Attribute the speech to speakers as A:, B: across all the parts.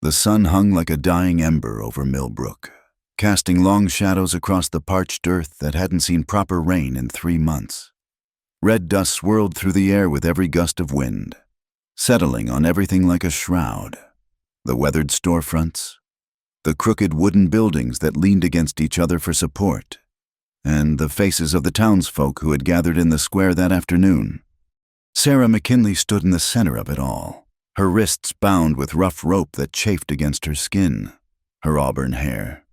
A: The sun hung like a dying ember over Millbrook, casting long shadows across the parched earth that hadn't seen proper rain in 3 months. Red dust swirled through the air with every gust of wind, settling on everything like a shroud. The weathered storefronts, the crooked wooden buildings that leaned against each other for support, and the faces of the townsfolk who had gathered in the square that afternoon. Sarah McKinley stood in the center of it all, her wrists bound with rough rope that chafed against her skin. Her auburn hair,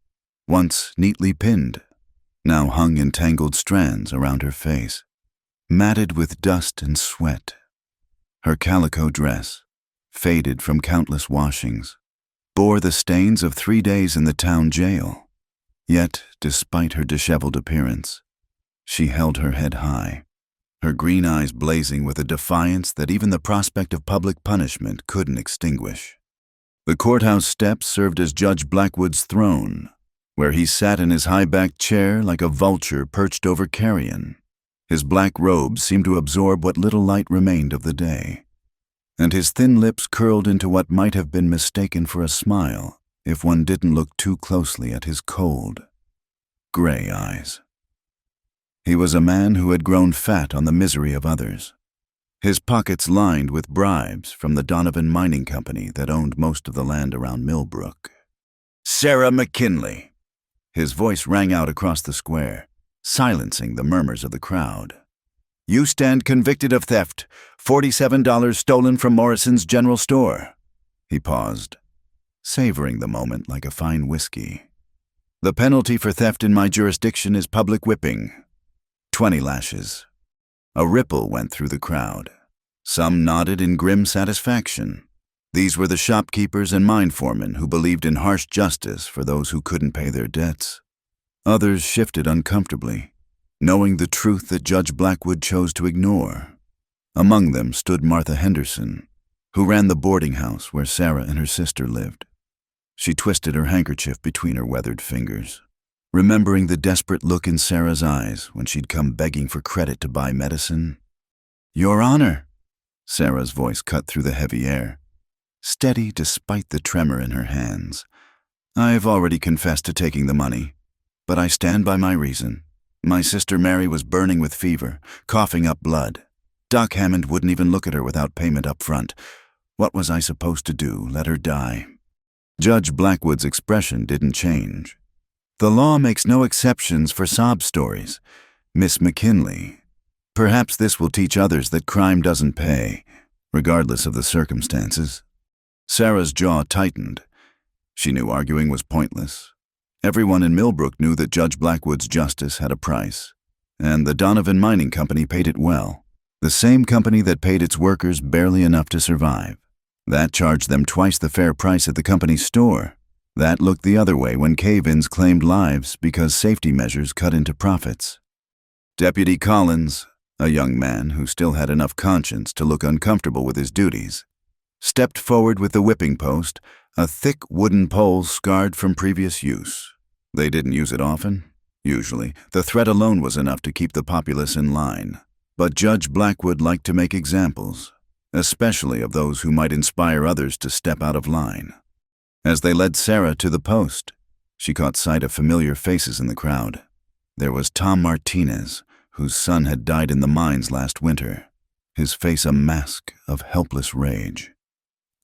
A: once neatly pinned, now hung in tangled strands around her face, matted with dust and sweat. Her calico dress, faded from countless washings, bore the stains of 3 days in the town jail. Yet, despite her disheveled appearance, she held her head high, her green eyes blazing with a defiance that even the prospect of public punishment couldn't extinguish. The courthouse steps served as Judge Blackwood's throne, where he sat in his high-backed chair like a vulture perched over carrion. His black robe seemed to absorb what little light remained of the day, and his thin lips curled into what might have been mistaken for a smile if one didn't look too closely at his cold, gray eyes. He was a man who had grown fat on the misery of others, his pockets lined with bribes from the Donovan Mining Company that owned most of the land around Millbrook. "Sarah McKinley!" His voice rang out across the square, silencing the murmurs of the crowd. "You stand convicted of theft, $47 stolen from Morrison's General Store." He paused, savoring the moment like a fine whiskey. "The penalty for theft in my jurisdiction is public whipping. 20 lashes. A ripple went through the crowd. Some nodded in grim satisfaction. These were the shopkeepers and mine foremen who believed in harsh justice for those who couldn't pay their debts. Others shifted uncomfortably, knowing the truth that Judge Blackwood chose to ignore. Among them stood Martha Henderson, who ran the boarding house where Sarah and her sister lived. She twisted her handkerchief between her weathered fingers, remembering the desperate look in Sarah's eyes when she'd come begging for credit to buy medicine. "Your Honor," Sarah's voice cut through the heavy air, steady despite the tremor in her hands. "I've already confessed to taking the money, but I stand by my reason. My sister Mary was burning with fever, coughing up blood. Doc Hammond wouldn't even look at her without payment up front. What was I supposed to do? Let her die?" Judge Blackwood's expression didn't change. "The law makes no exceptions for sob stories, Miss McKinley. Perhaps this will teach others that crime doesn't pay, regardless of the circumstances." Sarah's jaw tightened. She knew arguing was pointless. Everyone in Millbrook knew that Judge Blackwood's justice had a price, and the Donovan Mining Company paid it well, the same company that paid its workers barely enough to survive. That charged them twice the fair price at the company's store. That looked the other way when cave-ins claimed lives because safety measures cut into profits. Deputy Collins, a young man who still had enough conscience to look uncomfortable with his duties, stepped forward with the whipping post, a thick wooden pole scarred from previous use. They didn't use it often. Usually, the threat alone was enough to keep the populace in line. But Judge Blackwood liked to make examples, especially of those who might inspire others to step out of line. As they led Sarah to the post, she caught sight of familiar faces in the crowd. There was Tom Martinez, whose son had died in the mines last winter, his face a mask of helpless rage.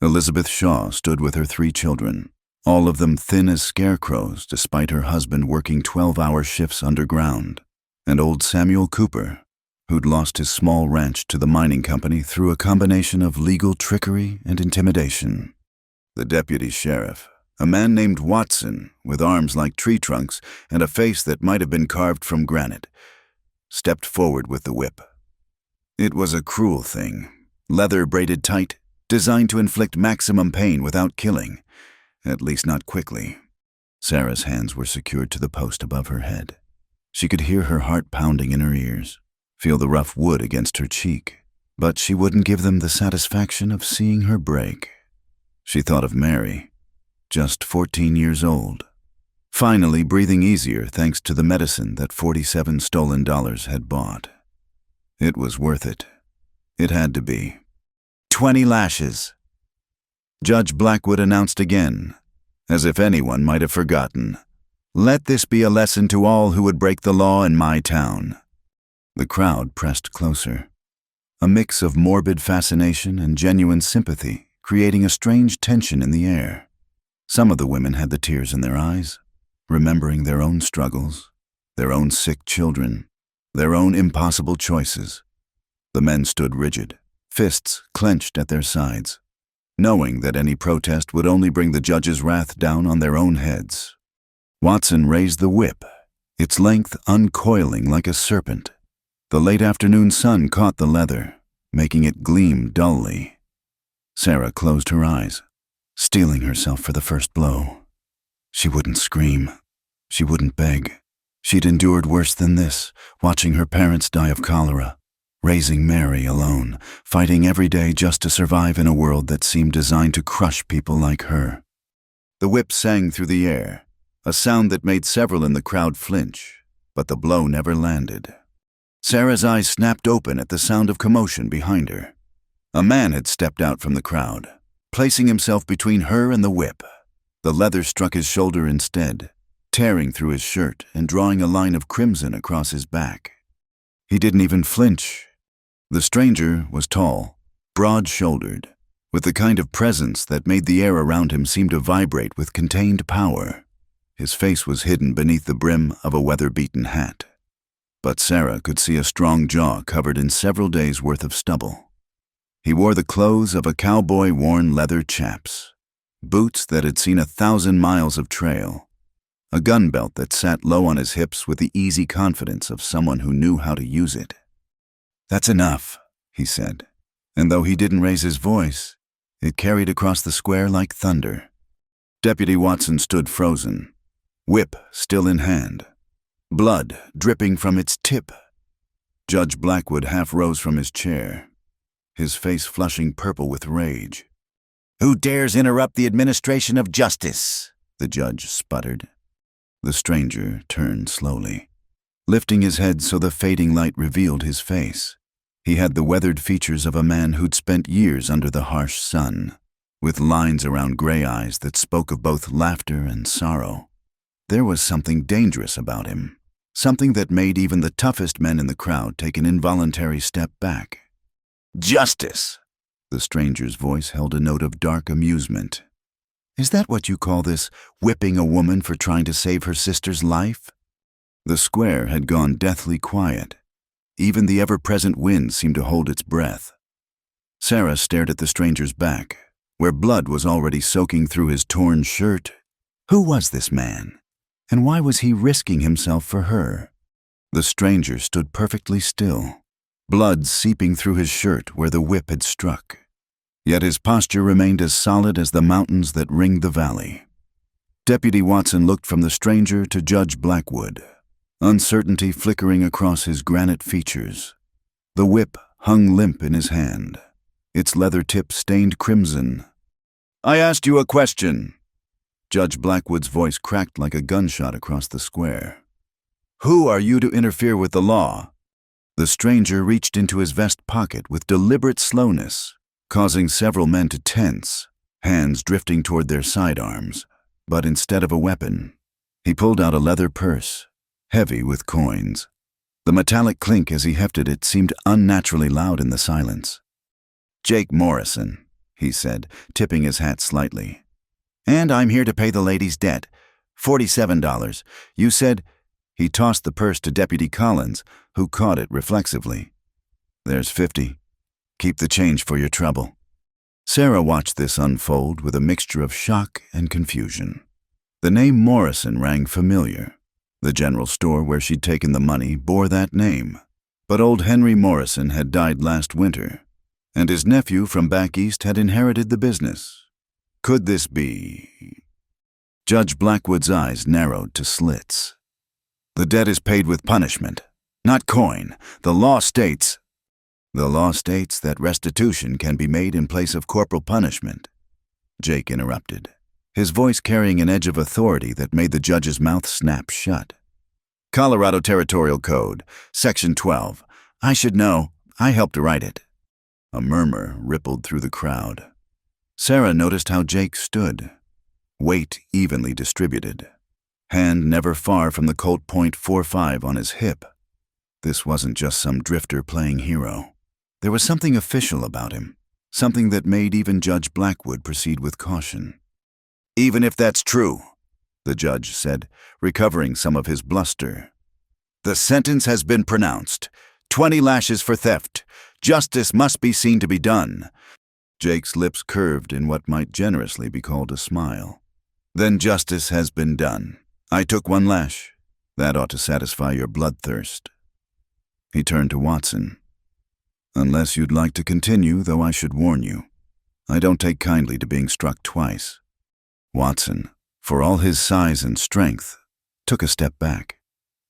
A: Elizabeth Shaw stood with her 3 children, all of them thin as scarecrows despite her husband working 12-hour shifts underground, and old Samuel Cooper, who'd lost his small ranch to the mining company through a combination of legal trickery and intimidation. The deputy sheriff, a man named Watson, with arms like tree trunks and a face that might have been carved from granite, stepped forward with the whip. It was a cruel thing, leather braided tight, designed to inflict maximum pain without killing, at least not quickly. Sarah's hands were secured to the post above her head. She could hear her heart pounding in her ears, feel the rough wood against her cheek, but she wouldn't give them the satisfaction of seeing her break. She thought of Mary, just 14 years old, finally breathing easier thanks to the medicine that 47 stolen dollars had bought. It was worth it. It had to be. 20 lashes. Judge Blackwood announced again, as if anyone might have forgotten, "Let this be a lesson to all who would break the law in my town." The crowd pressed closer, a mix of morbid fascination and genuine sympathy, creating a strange tension in the air. Some of the women had the tears in their eyes, remembering their own struggles, their own sick children, their own impossible choices. The men stood rigid, fists clenched at their sides, knowing that any protest would only bring the judge's wrath down on their own heads. Watson raised the whip, its length uncoiling like a serpent. The late afternoon sun caught the leather, making it gleam dully. Sarah closed her eyes, steeling herself for the first blow. She wouldn't scream. She wouldn't beg. She'd endured worse than this, watching her parents die of cholera, raising Mary alone, fighting every day just to survive in a world that seemed designed to crush people like her. The whip sang through the air, a sound that made several in the crowd flinch, but the blow never landed. Sarah's eyes snapped open at the sound of commotion behind her. A man had stepped out from the crowd, placing himself between her and the whip. The leather struck his shoulder instead, tearing through his shirt and drawing a line of crimson across his back. He didn't even flinch. The stranger was tall, broad-shouldered, with the kind of presence that made the air around him seem to vibrate with contained power. His face was hidden beneath the brim of a weather-beaten hat, but Sarah could see a strong jaw covered in several days' worth of stubble. He wore the clothes of a cowboy-worn leather chaps, boots that had seen 1,000 miles of trail, a gun belt that sat low on his hips with the easy confidence of someone who knew how to use it. "That's enough," he said, and though he didn't raise his voice, it carried across the square like thunder. Deputy Watson stood frozen, whip still in hand, blood dripping from its tip. Judge Blackwood half rose from his chair, his face flushing purple with rage. "Who dares interrupt the administration of justice?" the judge sputtered. The stranger turned slowly, lifting his head so the fading light revealed his face. He had the weathered features of a man who'd spent years under the harsh sun, with lines around gray eyes that spoke of both laughter and sorrow. There was something dangerous about him, something that made even the toughest men in the crowd take an involuntary step back. "Justice!" The stranger's voice held a note of dark amusement. "Is that what you call this, whipping a woman for trying to save her sister's life?" The square had gone deathly quiet. Even the ever-present wind seemed to hold its breath. Sarah stared at the stranger's back, where blood was already soaking through his torn shirt. Who was this man? And why was he risking himself for her? The stranger stood perfectly still, blood seeping through his shirt where the whip had struck. Yet his posture remained as solid as the mountains that ringed the valley. Deputy Watson looked from the stranger to Judge Blackwood, uncertainty flickering across his granite features. The whip hung limp in his hand, its leather tip stained crimson. "I asked you a question." Judge Blackwood's voice cracked like a gunshot across the square. "Who are you to interfere with the law?" The stranger reached into his vest pocket with deliberate slowness, causing several men to tense, hands drifting toward their sidearms. But instead of a weapon, he pulled out a leather purse, heavy with coins. The metallic clink as he hefted it seemed unnaturally loud in the silence. "Jake Morrison," he said, tipping his hat slightly. "And I'm here to pay the lady's debt. $47. You said—" He tossed the purse to Deputy Collins, who caught it reflexively. "There's 50. Keep the change for your trouble." Sarah watched this unfold with a mixture of shock and confusion. The name Morrison rang familiar. The general store where she'd taken the money bore that name. But old Henry Morrison had died last winter, and his nephew from back east had inherited the business. Could this be? Judge Blackwood's eyes narrowed to slits. "The debt is paid with punishment, not coin. The law states—" "The law states that restitution can be made in place of corporal punishment," Jake interrupted, his voice carrying an edge of authority that made the judge's mouth snap shut. "Colorado Territorial Code, Section 12. I should know. I helped to write it." A murmur rippled through the crowd. Sarah noticed how Jake stood, weight evenly distributed, hand never far from the Colt .45 on his hip. This wasn't just some drifter playing hero. There was something official about him, something that made even Judge Blackwood proceed with caution. "Even if that's true," the judge said, recovering some of his bluster, "the sentence has been pronounced. 20 lashes for theft. Justice must be seen to be done." Jake's lips curved in what might generously be called a smile. "Then justice has been done. I took 1 lash. That ought to satisfy your bloodthirst." He turned to Watson. "Unless you'd like to continue, though I should warn you, I don't take kindly to being struck twice." Watson, for all his size and strength, took a step back.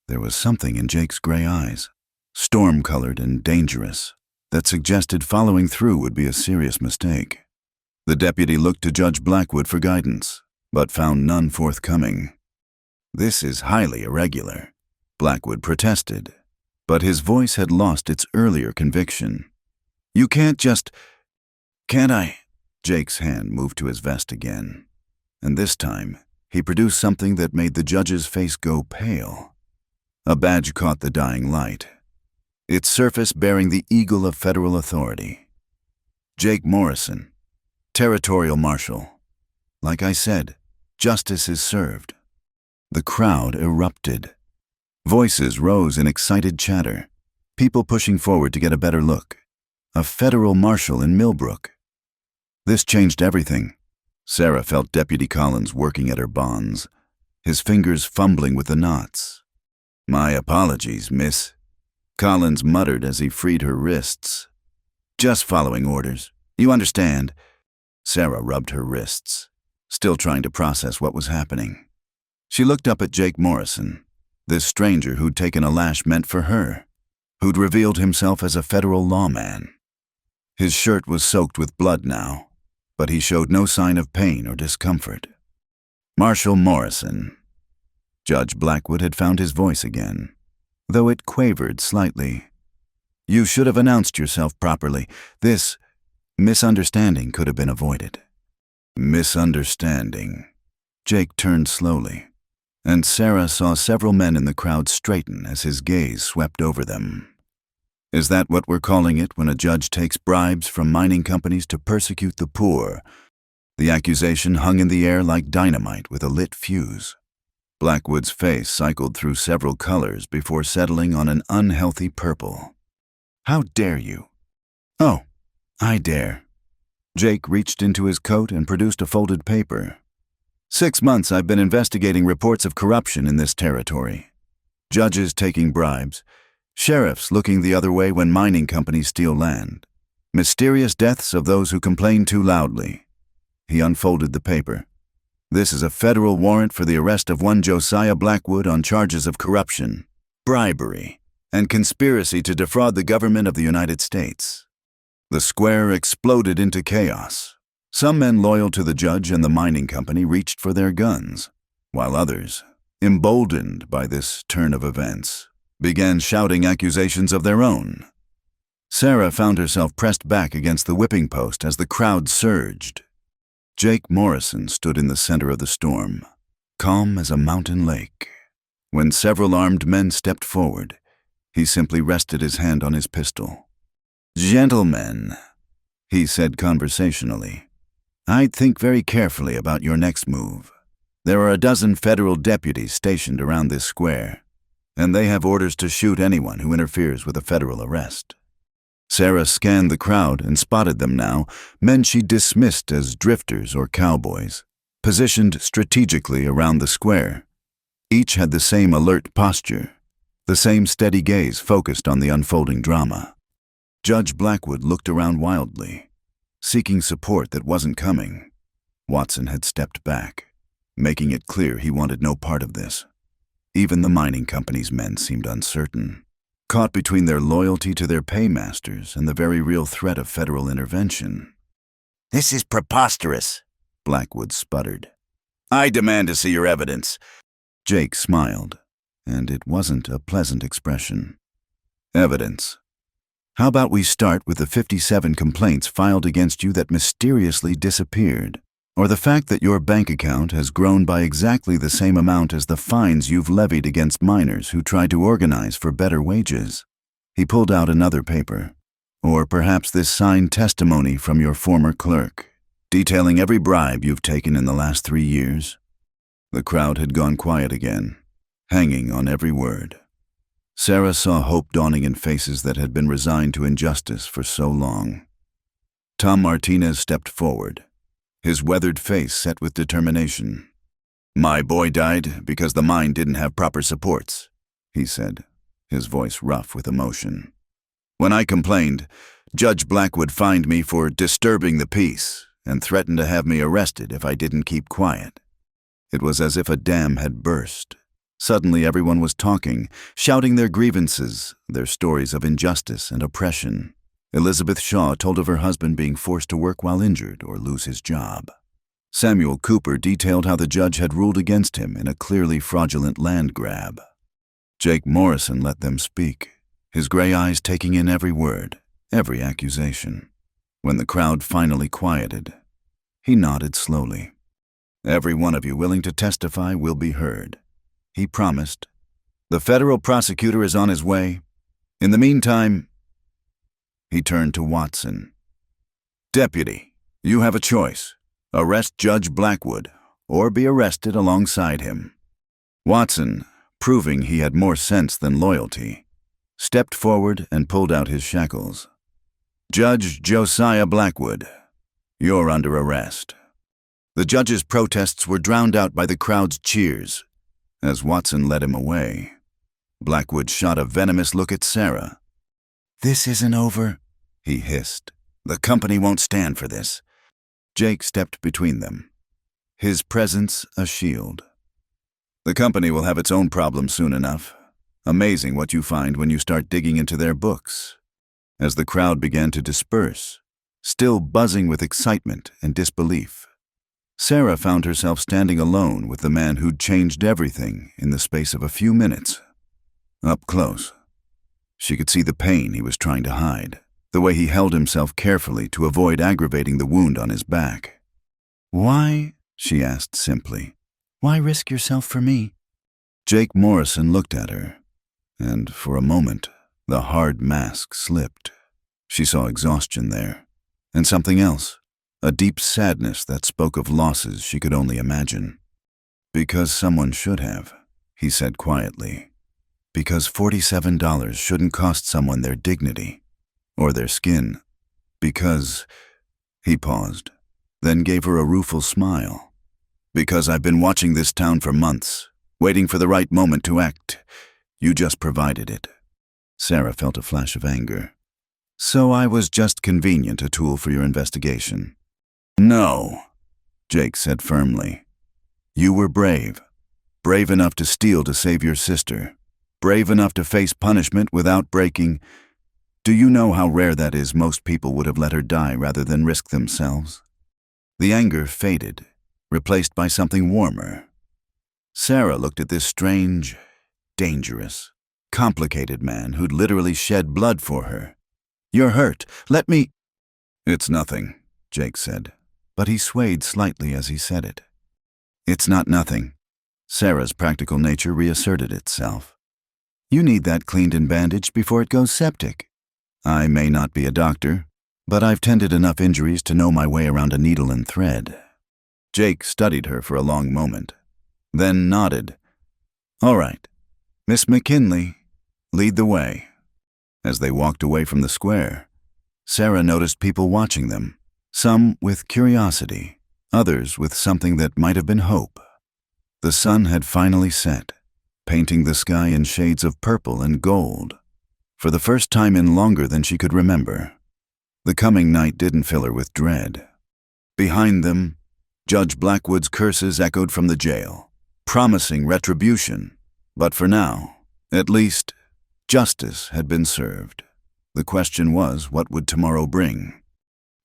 A: There was something in Jake's gray eyes, storm-colored and dangerous, that suggested following through would be a serious mistake. The deputy looked to Judge Blackwood for guidance, but found none forthcoming. "This is highly irregular," Blackwood protested, but his voice had lost its earlier conviction. "You can't just—" "Can't I?" Jake's hand moved to his vest again, and this time he produced something that made the judge's face go pale. A badge caught the dying light, its surface bearing the eagle of federal authority. "Jake Morrison, Territorial Marshal. Like I said, justice is served." The crowd erupted. Voices rose in excited chatter, people pushing forward to get a better look. A federal marshal in Millbrook. This changed everything. Sarah felt Deputy Collins working at her bonds, his fingers fumbling with the knots. "My apologies, miss," Collins muttered as he freed her wrists. "Just following orders. You understand?" Sarah rubbed her wrists, still trying to process what was happening. She looked up at Jake Morrison, this stranger who'd taken a lash meant for her, who'd revealed himself as a federal lawman. His shirt was soaked with blood now, but he showed no sign of pain or discomfort. "Marshal Morrison." Judge Blackwood had found his voice again, though it quavered slightly. "You should have announced yourself properly. This misunderstanding could have been avoided." "Misunderstanding." Jake turned slowly, and Sarah saw several men in the crowd straighten as his gaze swept over them. "Is that what we're calling it when a judge takes bribes from mining companies to persecute the poor?" The accusation hung in the air like dynamite with a lit fuse. Blackwood's face cycled through several colors before settling on an unhealthy purple. "How dare you?" "Oh, I dare." Jake reached into his coat and produced a folded paper. 6 months I've been investigating reports of corruption in this territory. Judges taking bribes, sheriffs looking the other way when mining companies steal land, mysterious deaths of those who complain too loudly. He unfolded the paper. "This is a federal warrant for the arrest of one Josiah Blackwood on charges of corruption, bribery, and conspiracy to defraud the government of the United States." The square exploded into chaos. Some men loyal to the judge and the mining company reached for their guns, while others, emboldened by this turn of events, began shouting accusations of their own. Sarah found herself pressed back against the whipping post as the crowd surged. Jake Morrison stood in the center of the storm, calm as a mountain lake. When several armed men stepped forward, he simply rested his hand on his pistol. "Gentlemen," he said conversationally, "I'd think very carefully about your next move. There are a dozen federal deputies stationed around this square, and they have orders to shoot anyone who interferes with a federal arrest." Sarah scanned the crowd and spotted them now, men she dismissed as drifters or cowboys, positioned strategically around the square. Each had the same alert posture, the same steady gaze focused on the unfolding drama. Judge Blackwood looked around wildly, seeking support that wasn't coming. Watson had stepped back, making it clear he wanted no part of this. Even the mining company's men seemed uncertain, caught between their loyalty to their paymasters and the very real threat of federal intervention. "This is preposterous," Blackwood sputtered. "I demand to see your evidence." Jake smiled, and it wasn't a pleasant expression. "Evidence? How about we start with the 57 complaints filed against you that mysteriously disappeared, or the fact that your bank account has grown by exactly the same amount as the fines you've levied against miners who tried to organize for better wages. He pulled out another paper. Or perhaps this signed testimony from your former clerk, detailing every bribe you've taken in the last 3 years. The crowd had gone quiet again, hanging on every word. Sarah saw hope dawning in faces that had been resigned to injustice for so long. Tom Martinez stepped forward, his weathered face set with determination. "My boy died because the mine didn't have proper supports," he said, his voice rough with emotion. "When I complained, Judge Blackwood fined me for disturbing the peace and threatened to have me arrested if I didn't keep quiet." It was as if a dam had burst. Suddenly everyone was talking, shouting their grievances, their stories of injustice and oppression. Elizabeth Shaw told of her husband being forced to work while injured or lose his job. Samuel Cooper detailed how the judge had ruled against him in a clearly fraudulent land grab. Jake Morrison let them speak, his gray eyes taking in every word, every accusation. When the crowd finally quieted, he nodded slowly. "Every one of you willing to testify will be heard," he promised. "The federal prosecutor is on his way. In the meantime," he turned to Watson. "Deputy, you have a choice. Arrest Judge Blackwood, or be arrested alongside him." Watson, proving he had more sense than loyalty, stepped forward and pulled out his shackles. "Judge Josiah Blackwood, you're under arrest." The judge's protests were drowned out by the crowd's cheers. As Watson led him away, Blackwood shot a venomous look at Sarah. "This isn't over," he hissed. "The company won't stand for this." Jake stepped between them, his presence a shield. "The company will have its own problems soon enough. Amazing what you find when you start digging into their books." As the crowd began to disperse, still buzzing with excitement and disbelief, Sarah found herself standing alone with the man who'd changed everything in the space of a few minutes. Up close, she could see the pain he was trying to hide, the way he held himself carefully to avoid aggravating the wound on his back. "Why?" she asked simply. "Why risk yourself for me?" Jake Morrison looked at her, and for a moment, the hard mask slipped. She saw exhaustion there, and something else, a deep sadness that spoke of losses she could only imagine. "Because someone should have," he said quietly. "Because $47 shouldn't cost someone their dignity, or their skin. Because—" He paused, then gave her a rueful smile. "Because I've been watching this town for months, waiting for the right moment to act. You just provided it." Sarah felt a flash of anger. "So I was just convenient a tool for your investigation." "No," Jake said firmly. "You were brave. Brave enough to steal to save your sister. Brave enough to face punishment without breaking. Do you know how rare that is? Most people would have let her die rather than risk themselves." The anger faded, replaced by something warmer. Sarah looked at this strange, dangerous, complicated man who'd literally shed blood for her. "You're hurt. Let me—" "It's nothing," Jake said, but he swayed slightly as he said it. "It's not nothing." Sarah's practical nature reasserted itself. "You need that cleaned and bandaged before it goes septic. I may not be a doctor, but I've tended enough injuries to know my way around a needle and thread." Jake studied her for a long moment, then nodded. "All right, Miss McKinley, lead the way." As they walked away from the square, Sarah noticed people watching them, some with curiosity, others with something that might have been hope. The sun had finally set, painting the sky in shades of purple and gold, for the first time in longer than she could remember. The coming night didn't fill her with dread. Behind them, Judge Blackwood's curses echoed from the jail, promising retribution, but for now, at least, justice had been served. The question was, what would tomorrow bring?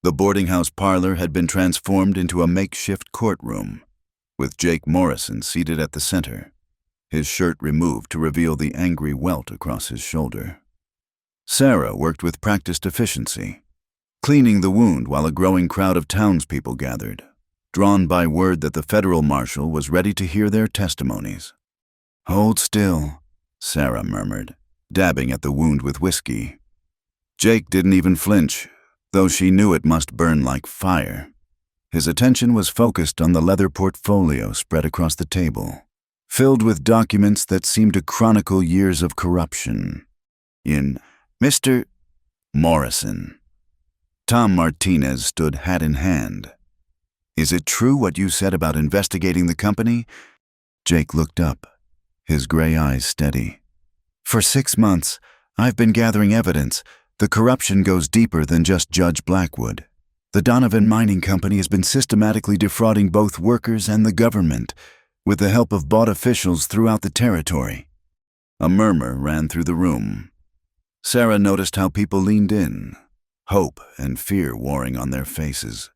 A: The boarding house parlor had been transformed into a makeshift courtroom, with Jake Morrison seated at the center, his shirt removed to reveal the angry welt across his shoulder. Sarah worked with practiced efficiency, cleaning the wound while a growing crowd of townspeople gathered, drawn by word that the federal marshal was ready to hear their testimonies. "Hold still," Sarah murmured, dabbing at the wound with whiskey. Jake didn't even flinch, though she knew it must burn like fire. His attention was focused on the leather portfolio spread across the table, filled with documents that seemed to chronicle years of corruption. In Mr. Morrison, Tom Martinez stood hat in hand. "Is it true what you said about investigating the company?" Jake looked up, his gray eyes steady. "For 6 months, I've been gathering evidence. The corruption goes deeper than just Judge Blackwood. The Donovan Mining Company has been systematically defrauding both workers and the government, with the help of bought officials throughout the territory." A murmur ran through the room. Sarah noticed how people leaned in, hope and fear warring on their faces.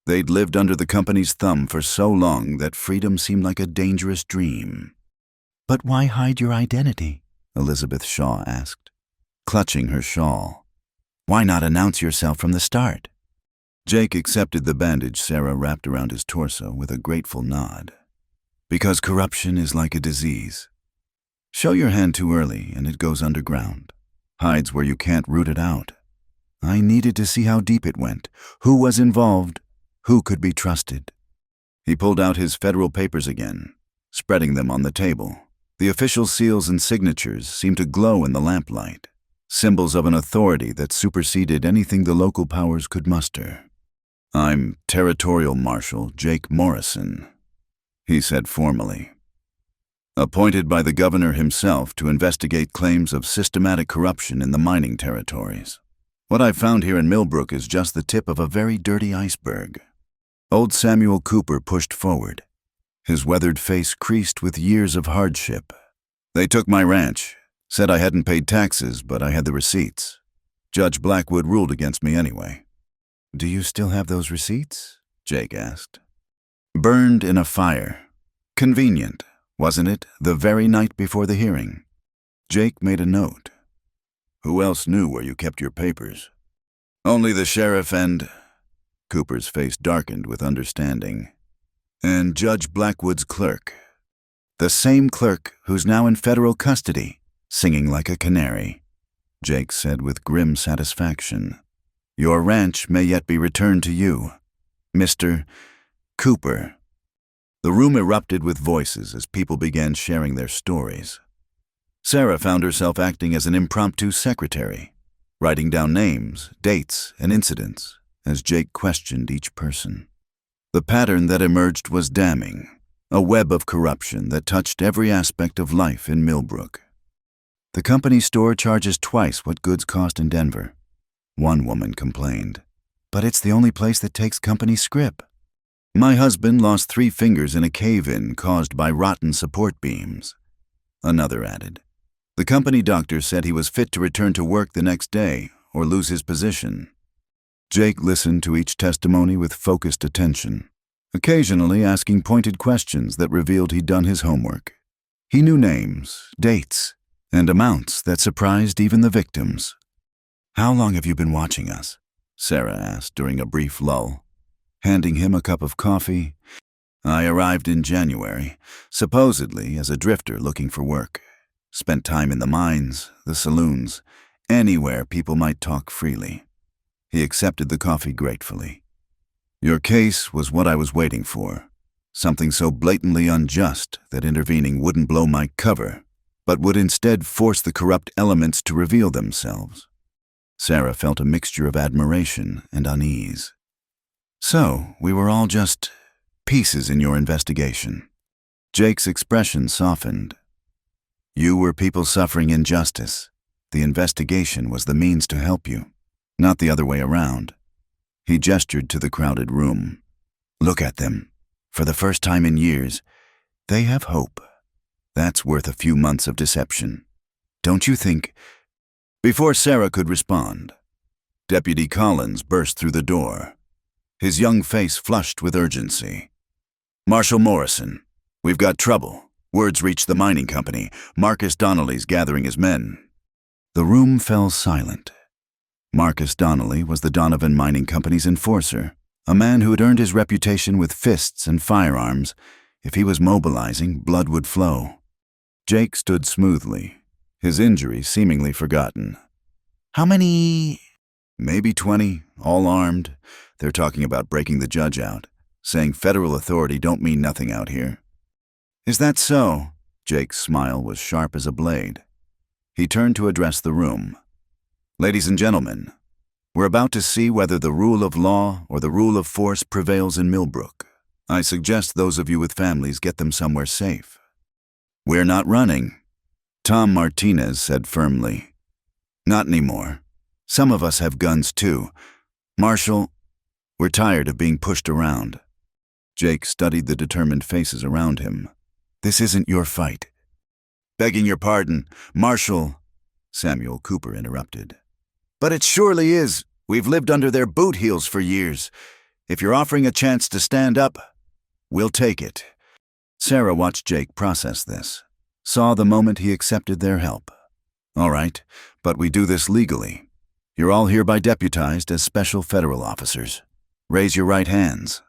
A: They'd lived under the company's thumb for so long that freedom seemed like a dangerous dream. "But why hide your identity?" Elizabeth Shaw asked, clutching her shawl. "Why not announce yourself from the start?" Jake accepted the bandage Sarah wrapped around his torso with a grateful nod. "Because corruption is like a disease. Show your hand too early and it goes underground, hides where you can't root it out. I needed to see how deep it went, who was involved, who could be trusted." He pulled out his federal papers again, spreading them on the table. The official seals and signatures seemed to glow in the lamplight, symbols of an authority that superseded anything the local powers could muster. "I'm Territorial Marshal Jake Morrison," he said formally. "Appointed by the governor himself to investigate claims of systematic corruption in the mining territories. What I've found here in Millbrook is just the tip of a very dirty iceberg." Old Samuel Cooper pushed forward, his weathered face creased with years of hardship. "They took my ranch, said I hadn't paid taxes, but I had the receipts. Judge Blackwood ruled against me anyway." "Do you still have those receipts?" Jake asked. "Burned in a fire. Convenient, wasn't it, the very night before the hearing?" Jake made a note. "Who else knew where you kept your papers?" "Only the sheriff and—" Cooper's face darkened with understanding. "And Judge Blackwood's clerk." "The same clerk who's now in federal custody, singing like a canary," Jake said with grim satisfaction. "Your ranch may yet be returned to you, Mr. Cooper." The room erupted with voices as people began sharing their stories. Sarah found herself acting as an impromptu secretary, writing down names, dates, and incidents as Jake questioned each person. The pattern that emerged was damning, a web of corruption that touched every aspect of life in Millbrook. "The company store charges twice what goods cost in Denver," one woman complained. "But it's the only place that takes company scrip. My husband lost 3 fingers in a cave-in caused by rotten support beams," another added. "The company doctor said he was fit to return to work the next day or lose his position." Jake listened to each testimony with focused attention, occasionally asking pointed questions that revealed he'd done his homework. He knew names, dates, and amounts that surprised even the victims. "How long have you been watching us?" Sarah asked during a brief lull, handing him a cup of coffee. "I arrived in January, supposedly as a drifter looking for work. Spent time in the mines, the saloons, anywhere people might talk freely." He accepted the coffee gratefully. "Your case was what I was waiting for. Something so blatantly unjust that intervening wouldn't blow my cover, but would instead force the corrupt elements to reveal themselves." Sarah felt a mixture of admiration and unease. "So, we were all just pieces in your investigation." Jake's expression softened. "You were people suffering injustice. The investigation was the means to help you, not the other way around." He gestured to the crowded room. "Look at them. For the first time in years, they have hope. That's worth a few months of deception. Don't you think—" Before Sarah could respond, Deputy Collins burst through the door, his young face flushed with urgency. "Marshal Morrison, we've got trouble. Words reach the mining company. Marcus Donnelly's gathering his men." The room fell silent. Marcus Donnelly was the Donovan Mining Company's enforcer, a man who had earned his reputation with fists and firearms. If he was mobilizing, blood would flow. Jake stood smoothly, his injury seemingly forgotten. "How many?" "Maybe 20, all armed. They're talking about breaking the judge out, saying federal authority don't mean nothing out here." "Is that so?" Jake's smile was sharp as a blade. He turned to address the room. "Ladies and gentlemen, we're about to see whether the rule of law or the rule of force prevails in Millbrook. I suggest those of you with families get them somewhere safe." "We're not running," Tom Martinez said firmly. "Not anymore. Some of us have guns too. Marshal, we're tired of being pushed around." Jake studied the determined faces around him. "This isn't your fight." "Begging your pardon, Marshal," Samuel Cooper interrupted. "But it surely is. We've lived under their boot heels for years. If you're offering a chance to stand up, we'll take it." Sarah watched Jake process this, saw the moment he accepted their help. "All right, but we do this legally. You're all hereby deputized as special federal officers. Raise your right hands."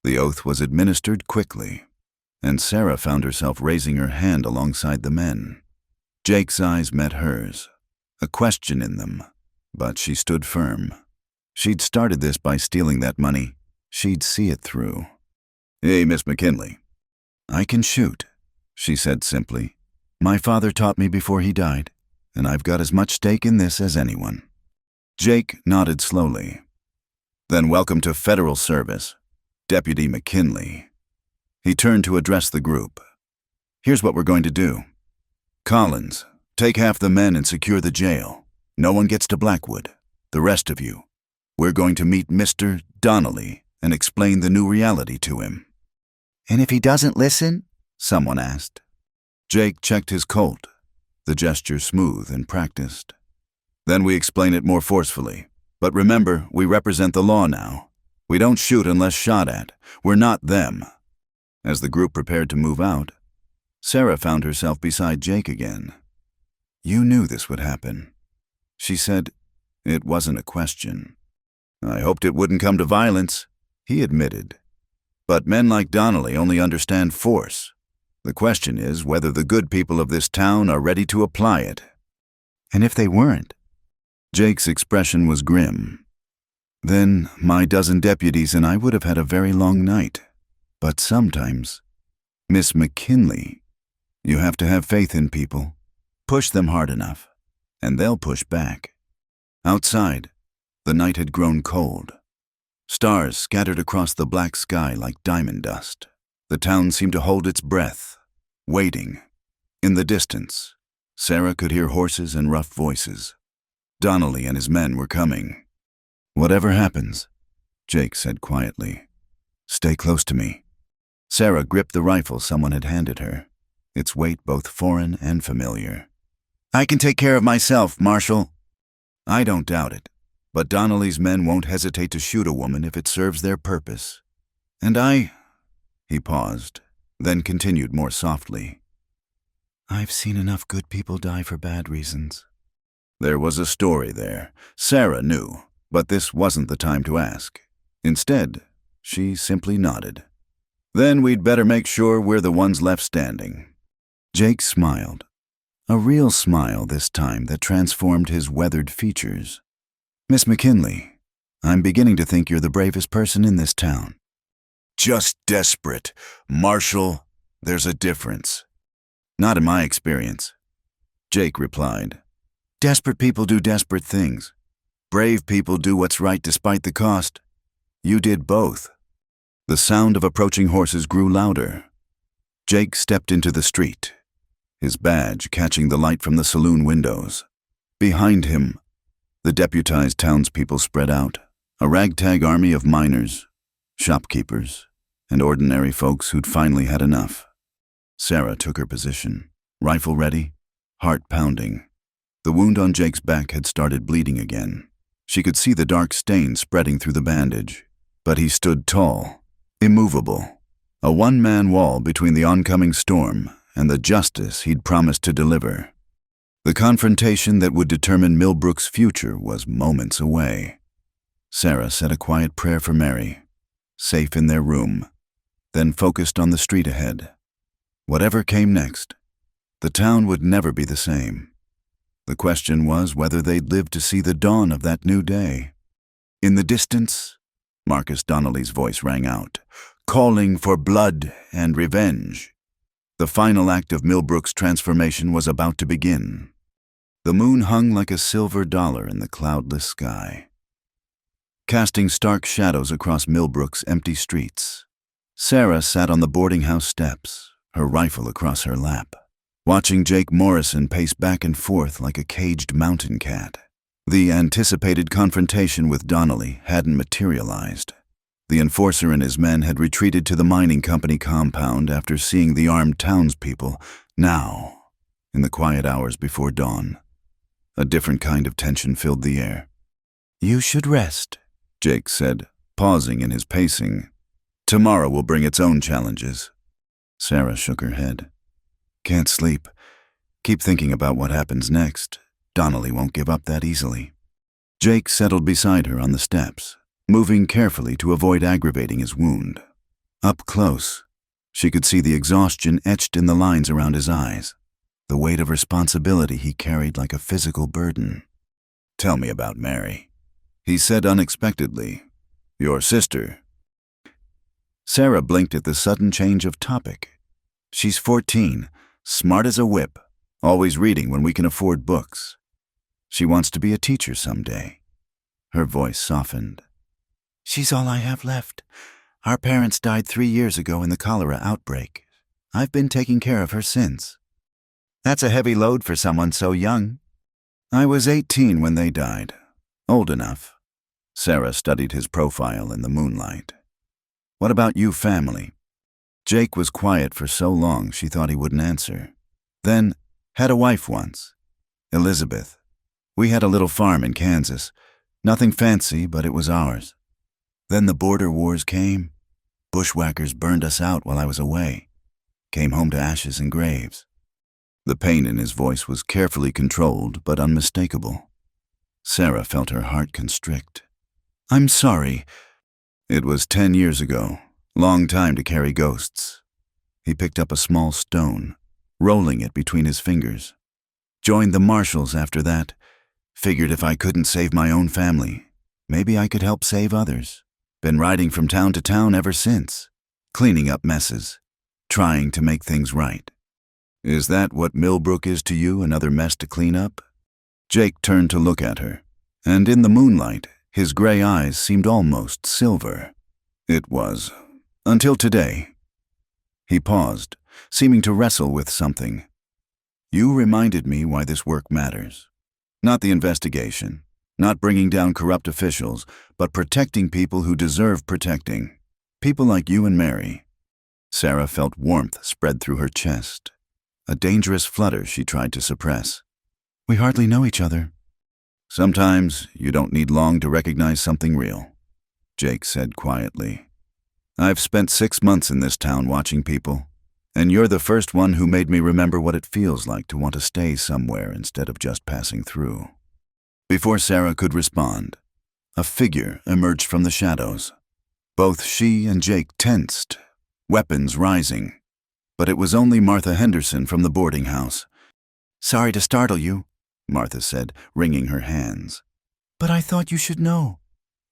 A: The oath was administered quickly, and Sarah found herself raising her hand alongside the men. Jake's eyes met hers, a question in them, but she stood firm. She'd started this by stealing that money. She'd see it through. "Hey, Miss McKinley." "I can shoot," she said simply. "My father taught me before he died, and I've got as much stake in this as anyone." Jake nodded slowly. "Then welcome to federal service, Deputy McKinley." He turned to address the group. "Here's what we're going to do. Collins, take half the men and secure the jail. No one gets to Blackwood. The rest of you, we're going to meet Mr. Donnelly and explain the new reality to him." "And if he doesn't listen?" someone asked. Jake checked his Colt, the gesture smooth and practiced. "Then we explain it more forcefully. But remember, we represent the law now. We don't shoot unless shot at. We're not them." As the group prepared to move out, Sarah found herself beside Jake again. "You knew this would happen." She said, "It wasn't a question." "I hoped it wouldn't come to violence," he admitted. "But men like Donnelly only understand force. The question is whether the good people of this town are ready to apply it." "And if they weren't?" Jake's expression was grim. "Then my dozen deputies and I would have had a very long night. But sometimes, Miss McKinley, you have to have faith in people. Push them hard enough, and they'll push back." Outside, the night had grown cold. Stars scattered across the black sky like diamond dust. The town seemed to hold its breath, waiting. In the distance, Sarah could hear horses and rough voices. Donnelly and his men were coming. "Whatever happens," Jake said quietly, "stay close to me." Sarah gripped the rifle someone had handed her, its weight both foreign and familiar. "I can take care of myself, Marshal." "I don't doubt it, but Donnelly's men won't hesitate to shoot a woman if it serves their purpose. And He paused, then continued more softly. "I've seen enough good people die for bad reasons." There was a story there. Sarah knew, but this wasn't the time to ask. Instead, she simply nodded. "Then we'd better make sure we're the ones left standing." Jake smiled, a real smile this time that transformed his weathered features. "Miss McKinley, I'm beginning to think you're the bravest person in this town." "Just desperate. Marshal, there's a difference." "Not in my experience," Jake replied. "Desperate people do desperate things. Brave people do what's right despite the cost. You did both." The sound of approaching horses grew louder. Jake stepped into the street, his badge catching the light from the saloon windows. Behind him, the deputized townspeople spread out, a ragtag army of miners, shopkeepers, and ordinary folks who'd finally had enough. Sarah took her position, rifle ready, heart pounding. The wound on Jake's back had started bleeding again. She could see the dark stain spreading through the bandage, but he stood tall, immovable, a one-man wall between the oncoming storm and the justice he'd promised to deliver. The confrontation that would determine Millbrook's future was moments away. Sarah said a quiet prayer for Mary, safe in their room, then focused on the street ahead. Whatever came next, the town would never be the same. The question was whether they'd live to see the dawn of that new day. In the distance, Marcus Donnelly's voice rang out, calling for blood and revenge. The final act of Millbrook's transformation was about to begin. The moon hung like a silver dollar in the cloudless sky, casting stark shadows across Millbrook's empty streets. Sarah sat on the boarding house steps, her rifle across her lap, watching Jake Morrison pace back and forth like a caged mountain cat. The anticipated confrontation with Donnelly hadn't materialized. The enforcer and his men had retreated to the mining company compound after seeing the armed townspeople. Now, in the quiet hours before dawn, a different kind of tension filled the air. "You should rest," Jake said, pausing in his pacing. "Tomorrow will bring its own challenges." Sarah shook her head. "Can't sleep. Keep thinking about what happens next. Donnelly won't give up that easily." Jake settled beside her on the steps, moving carefully to avoid aggravating his wound. Up close, she could see the exhaustion etched in the lines around his eyes, the weight of responsibility he carried like a physical burden. "Tell me about Mary," he said unexpectedly. "Your sister." Sarah blinked at the sudden change of topic. "She's 14, smart as a whip, always reading when we can afford books. She wants to be a teacher someday." Her voice softened. "She's all I have left. Our parents died 3 years ago in the cholera outbreak. I've been taking care of her since." "That's a heavy load for someone so young." "I was 18 when they died. Old enough." Sarah studied his profile in the moonlight. "What about you, family?" Jake was quiet for so long she thought he wouldn't answer. "Then, had a wife once. Elizabeth. We had a little farm in Kansas. Nothing fancy, but it was ours. Then the border wars came. Bushwhackers burned us out while I was away. Came home to ashes and graves." The pain in his voice was carefully controlled but unmistakable. Sarah felt her heart constrict. "I'm sorry." "It was 10 years ago. Long time to carry ghosts." He picked up a small stone, rolling it between his fingers. "Joined the marshals after that. Figured if I couldn't save my own family, maybe I could help save others. Been riding from town to town ever since, cleaning up messes, trying to make things right." "Is that what Millbrook is to you, another mess to clean up?" Jake turned to look at her, and in the moonlight, his gray eyes seemed almost silver. "It was. Until today." He paused, seeming to wrestle with something. "You reminded me why this work matters. Not the investigation, not bringing down corrupt officials, but protecting people who deserve protecting. People like you and Mary." Sarah felt warmth spread through her chest, a dangerous flutter she tried to suppress. "We hardly know each other." "Sometimes you don't need long to recognize something real," Jake said quietly. "I've spent 6 months in this town watching people, and you're the first one who made me remember what it feels like to want to stay somewhere instead of just passing through." Before Sarah could respond, a figure emerged from the shadows. Both she and Jake tensed, weapons rising. But it was only Martha Henderson from the boarding house. "Sorry to startle you," Martha said, wringing her hands. "But I thought you should know.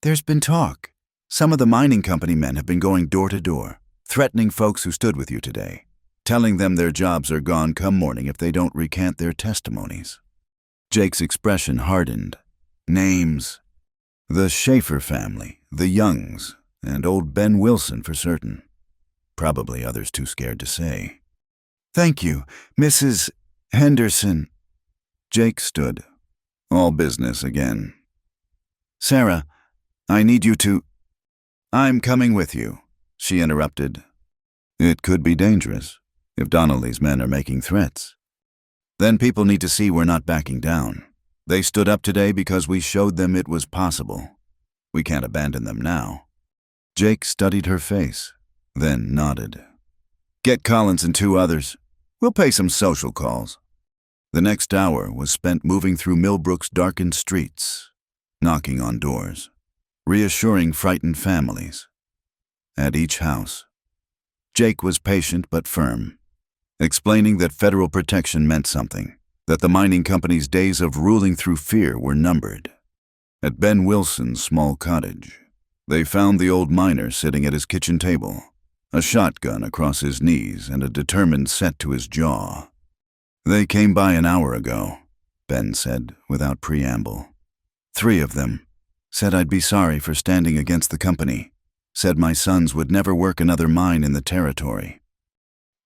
A: There's been talk. Some of the mining company men have been going door to door, threatening folks who stood with you today, telling them their jobs are gone come morning if they don't recant their testimonies." Jake's expression hardened. "Names?" "The Schaefer family, the Youngs, and old Ben Wilson for certain. Probably others too scared to say." "Thank you, Mrs. Henderson." Jake stood. All business again. "Sarah, I need you to—" "I'm coming with you," she interrupted. "It could be dangerous if Donnelly's men are making threats. Then people need to see we're not backing down. They stood up today because we showed them it was possible. We can't abandon them now." Jake studied her face, then nodded. "Get Collins and 2 others. We'll pay some social calls." The next hour was spent moving through Millbrook's darkened streets, knocking on doors, reassuring frightened families. At each house, Jake was patient but firm, explaining that federal protection meant something, that the mining company's days of ruling through fear were numbered. At Ben Wilson's small cottage, they found the old miner sitting at his kitchen table, a shotgun across his knees and a determined set to his jaw. "They came by an hour ago," Ben said, without preamble. "3 of them. Said I'd be sorry for standing against the company. Said my sons would never work another mine in the territory."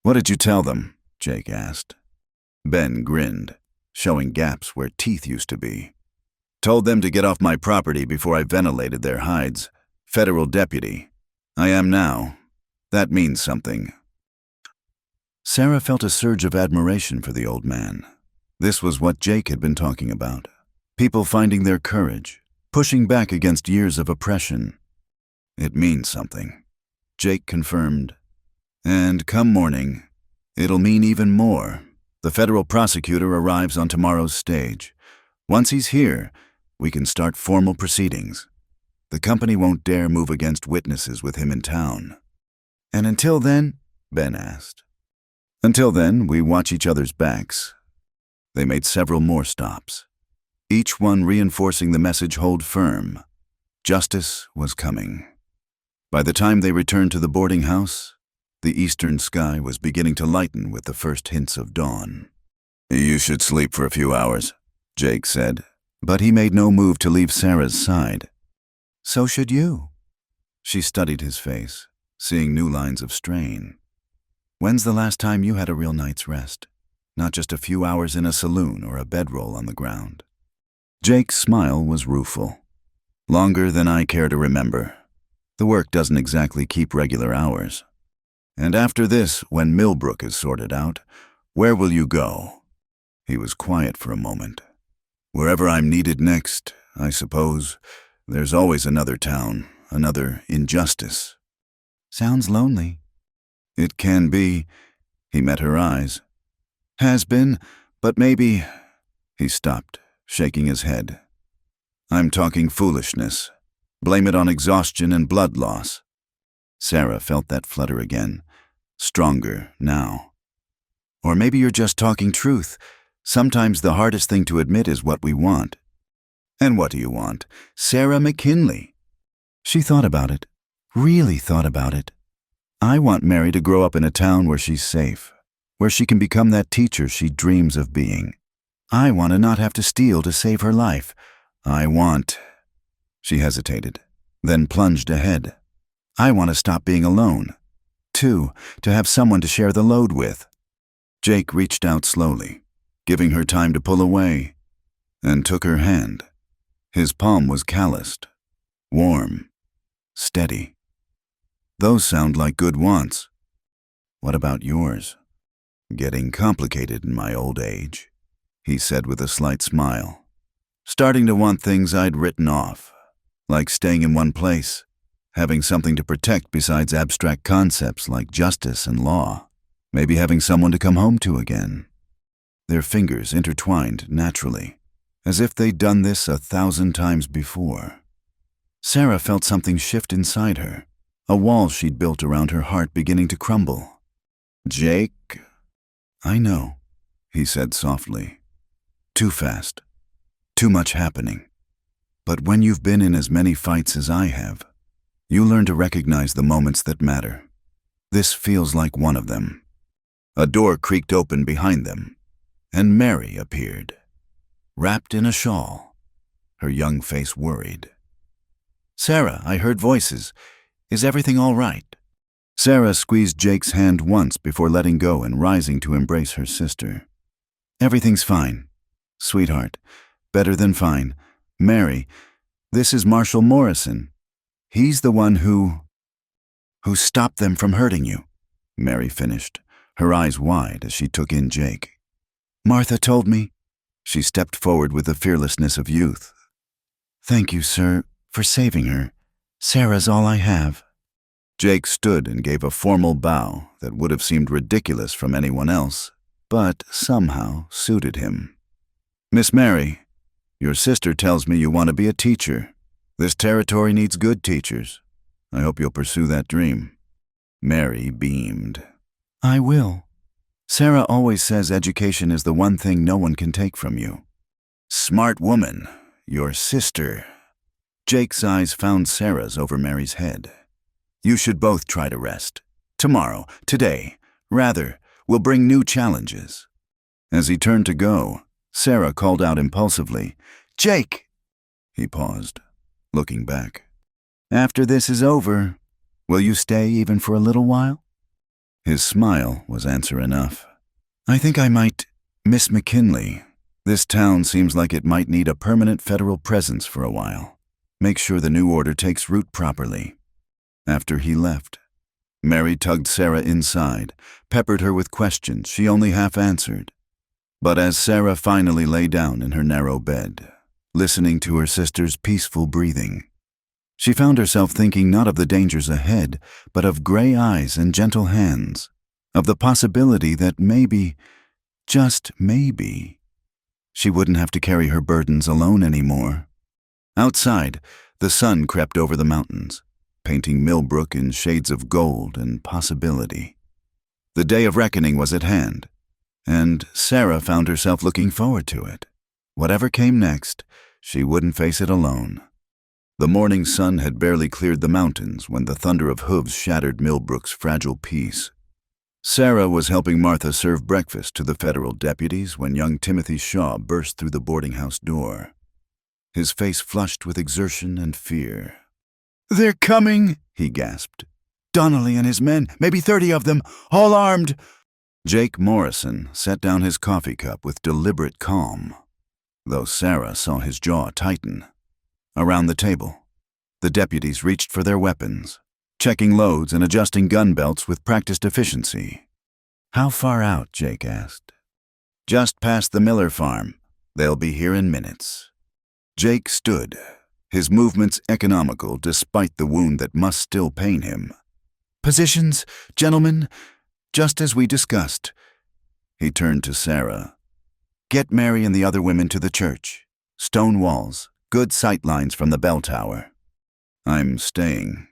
A: "What did you tell them?" Jake asked. Ben grinned, showing gaps where teeth used to be. "Told them to get off my property before I ventilated their hides. Federal deputy. I am now. That means something." Sarah felt a surge of admiration for the old man. This was what Jake had been talking about. People finding their courage, pushing back against years of oppression. "It means something," Jake confirmed. "And come morning, it'll mean even more. The federal prosecutor arrives on tomorrow's stage. Once he's here, we can start formal proceedings. The company won't dare move against witnesses with him in town." "And until then?" Ben asked. "Until then, we watch each other's backs." They made several more stops, each one reinforcing the message: hold firm. Justice was coming. By the time they returned to the boarding house, the eastern sky was beginning to lighten with the first hints of dawn. "You should sleep for a few hours," Jake said, but he made no move to leave Sarah's side. "So should you." She studied his face, seeing new lines of strain. "When's the last time you had a real night's rest? Not just a few hours in a saloon or a bedroll on the ground." Jake's smile was rueful. "Longer than I care to remember. The work doesn't exactly keep regular hours. And after this, when Millbrook is sorted out, where will you go?" He was quiet for a moment. "Wherever I'm needed next, I suppose. There's always another town, another injustice." "Sounds lonely." "It can be." He met her eyes. "Has been, but maybe—" He stopped, shaking his head. "I'm talking foolishness. Blame it on exhaustion and blood loss." Sarah felt that flutter again, stronger now. "Or maybe you're just talking truth. Sometimes the hardest thing to admit is what we want." "And what do you want?" "Sarah McKinley." She thought about it, really thought about it. "I want Mary to grow up in a town where she's safe, where she can become that teacher she dreams of being. I want to not have to steal to save her life. I want—" She hesitated, then plunged ahead. "I want to stop being alone. Too, to have someone to share the load with." Jake reached out slowly, giving her time to pull away, and took her hand. His palm was calloused, warm, steady. "Those sound like good wants. What about yours?" "Getting complicated in my old age," he said with a slight smile. "Starting to want things I'd written off, like staying in one place, having something to protect besides abstract concepts like justice and law, maybe having someone to come home to again." Their fingers intertwined naturally, as if they'd done this 1,000 times before. Sarah felt something shift inside her, a wall she'd built around her heart beginning to crumble. "Jake?" "I know," he said softly. "Too fast. Too much happening. But when you've been in as many fights as I have, you learn to recognize the moments that matter. This feels like one of them." A door creaked open behind them, and Mary appeared, wrapped in a shawl, her young face worried. "Sarah, I heard voices. Is everything all right?" Sarah squeezed Jake's hand once before letting go and rising to embrace her sister. "Everything's fine. Sweetheart, better than fine. Mary, this is Marshall Morrison. He's the one who stopped them from hurting you," Mary finished, her eyes wide as she took in Jake. "Martha told me." She stepped forward with the fearlessness of youth. "Thank you, sir, for saving her. Sarah's all I have." Jake stood and gave a formal bow that would have seemed ridiculous from anyone else, but somehow suited him. "Miss Mary, your sister tells me you want to be a teacher. This territory needs good teachers. I hope you'll pursue that dream." Mary beamed. "I will. Sarah always says education is the one thing no one can take from you." "Smart woman, your sister." Jake's eyes found Sarah's over Mary's head. "You should both try to rest. Tomorrow, today, rather, will bring new challenges." As he turned to go, Sarah called out impulsively, "Jake!" He paused, looking back. "After this is over, will you stay even for a little while?" His smile was answer enough. "I think I might. Miss McKinley, this town seems like it might need a permanent federal presence for a while. Make sure the new order takes root properly." After he left, Mary tugged Sarah inside, peppered her with questions she only half answered. But as Sarah finally lay down in her narrow bed, listening to her sister's peaceful breathing, she found herself thinking not of the dangers ahead, but of gray eyes and gentle hands, of the possibility that maybe, just maybe, she wouldn't have to carry her burdens alone anymore. Outside, the sun crept over the mountains, painting Millbrook in shades of gold and possibility. The day of reckoning was at hand, and Sarah found herself looking forward to it. Whatever came next, she wouldn't face it alone. The morning sun had barely cleared the mountains when the thunder of hooves shattered Millbrook's fragile peace. Sarah was helping Martha serve breakfast to the federal deputies when young Timothy Shaw burst through the boarding house door, his face flushed with exertion and fear. "They're coming," he gasped. "Donnelly and his men, maybe 30 of them, all armed." Jake Morrison set down his coffee cup with deliberate calm, though Sarah saw his jaw tighten. Around the table, the deputies reached for their weapons, checking loads and adjusting gun belts with practiced efficiency. "How far out?" Jake asked. "Just past the Miller farm. They'll be here in minutes." Jake stood, his movements economical despite the wound that must still pain him. "Positions, gentlemen, just as we discussed." He turned to Sarah. "Get Mary and the other women to the church. Stone walls, good sight lines from the bell tower." "I'm staying,"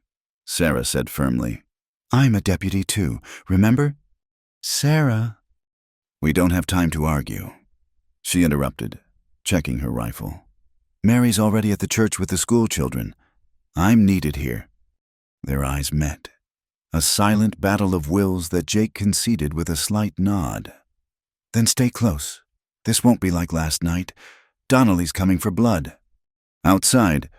A: Sarah said firmly. "I'm a deputy too, remember?" "Sarah." "We don't have time to argue," she interrupted, checking her rifle. "Mary's already at the church with the school children. I'm needed here." Their eyes met, a silent battle of wills that Jake conceded with a slight nod. "Then stay close. This won't be like last night. Donnelly's coming for blood." Outside,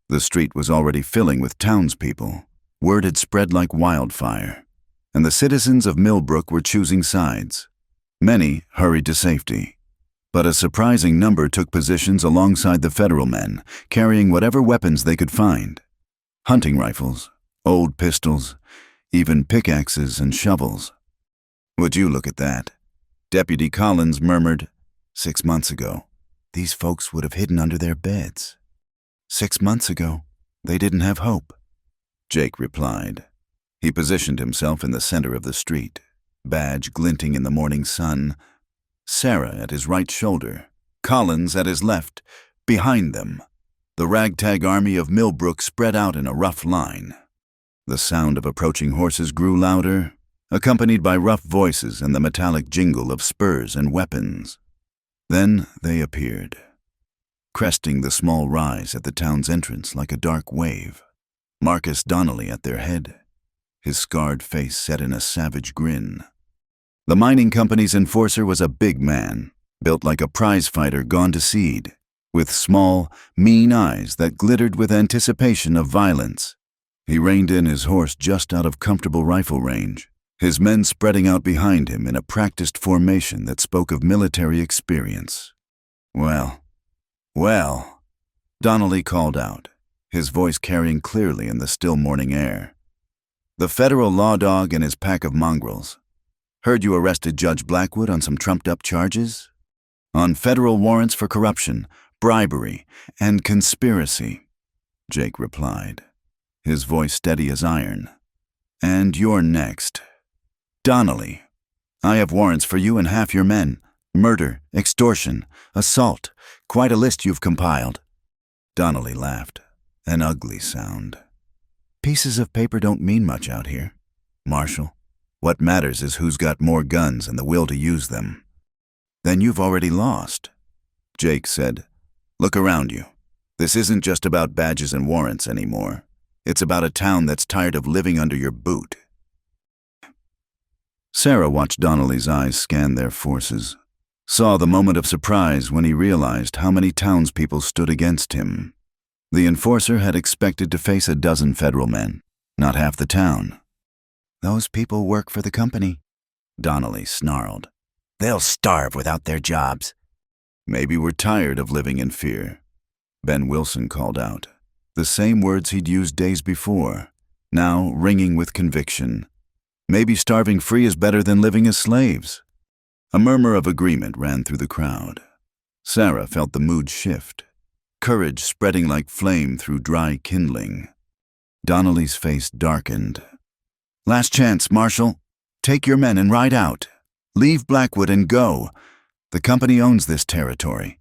A: the street was already filling with townspeople. Word had spread like wildfire, and the citizens of Millbrook were choosing sides. Many hurried to safety, but a surprising number took positions alongside the federal men, carrying whatever weapons they could find. Hunting rifles, old pistols, even pickaxes and shovels. "Would you look at that?" Deputy Collins murmured. 6 months ago, these folks would have hidden under their beds. 6 months ago, they didn't have hope," Jake replied. He positioned himself in the center of the street, badge glinting in the morning sun, Sarah at his right shoulder, Collins at his left. Behind them, the ragtag army of Millbrook spread out in a rough line. The sound of approaching horses grew louder, accompanied by rough voices and the metallic jingle of spurs and weapons. Then they appeared, cresting the small rise at the town's entrance like a dark wave. Marcus Donnelly at their head, his scarred face set in a savage grin. The mining company's enforcer was a big man, built like a prizefighter gone to seed, with small, mean eyes that glittered with anticipation of violence. He reined in his horse just out of comfortable rifle range, his men spreading out behind him in a practiced formation that spoke of military experience. Well, Donnelly called out, his voice carrying clearly in the still morning air. "The federal law dog and his pack of mongrels. Heard you arrested Judge Blackwood on some trumped-up charges? On federal warrants for corruption, bribery, and conspiracy," Jake replied, his voice steady as iron. "And you're next. Donnelly, I have warrants for you and half your men. Murder, extortion, assault. Quite a list you've compiled." Donnelly laughed, an ugly sound. "Pieces of paper don't mean much out here, Marshal. What matters is who's got more guns and the will to use them." "Then you've already lost," Jake said. "Look around you. This isn't just about badges and warrants anymore. It's about a town that's tired of living under your boot." Sarah watched Donnelly's eyes scan their forces, saw the moment of surprise when he realized how many townspeople stood against him. The enforcer had expected to face a dozen federal men, not half the town. "Those people work for the company," Donnelly snarled. "They'll starve without their jobs." "Maybe we're tired of living in fear," Ben Wilson called out, the same words he'd used days before, now ringing with conviction. "Maybe starving free is better than living as slaves." A murmur of agreement ran through the crowd. Sarah felt the mood shift, courage spreading like flame through dry kindling. Donnelly's face darkened. "Last chance, Marshal. Take your men and ride out. Leave Blackwood and go. The company owns this territory.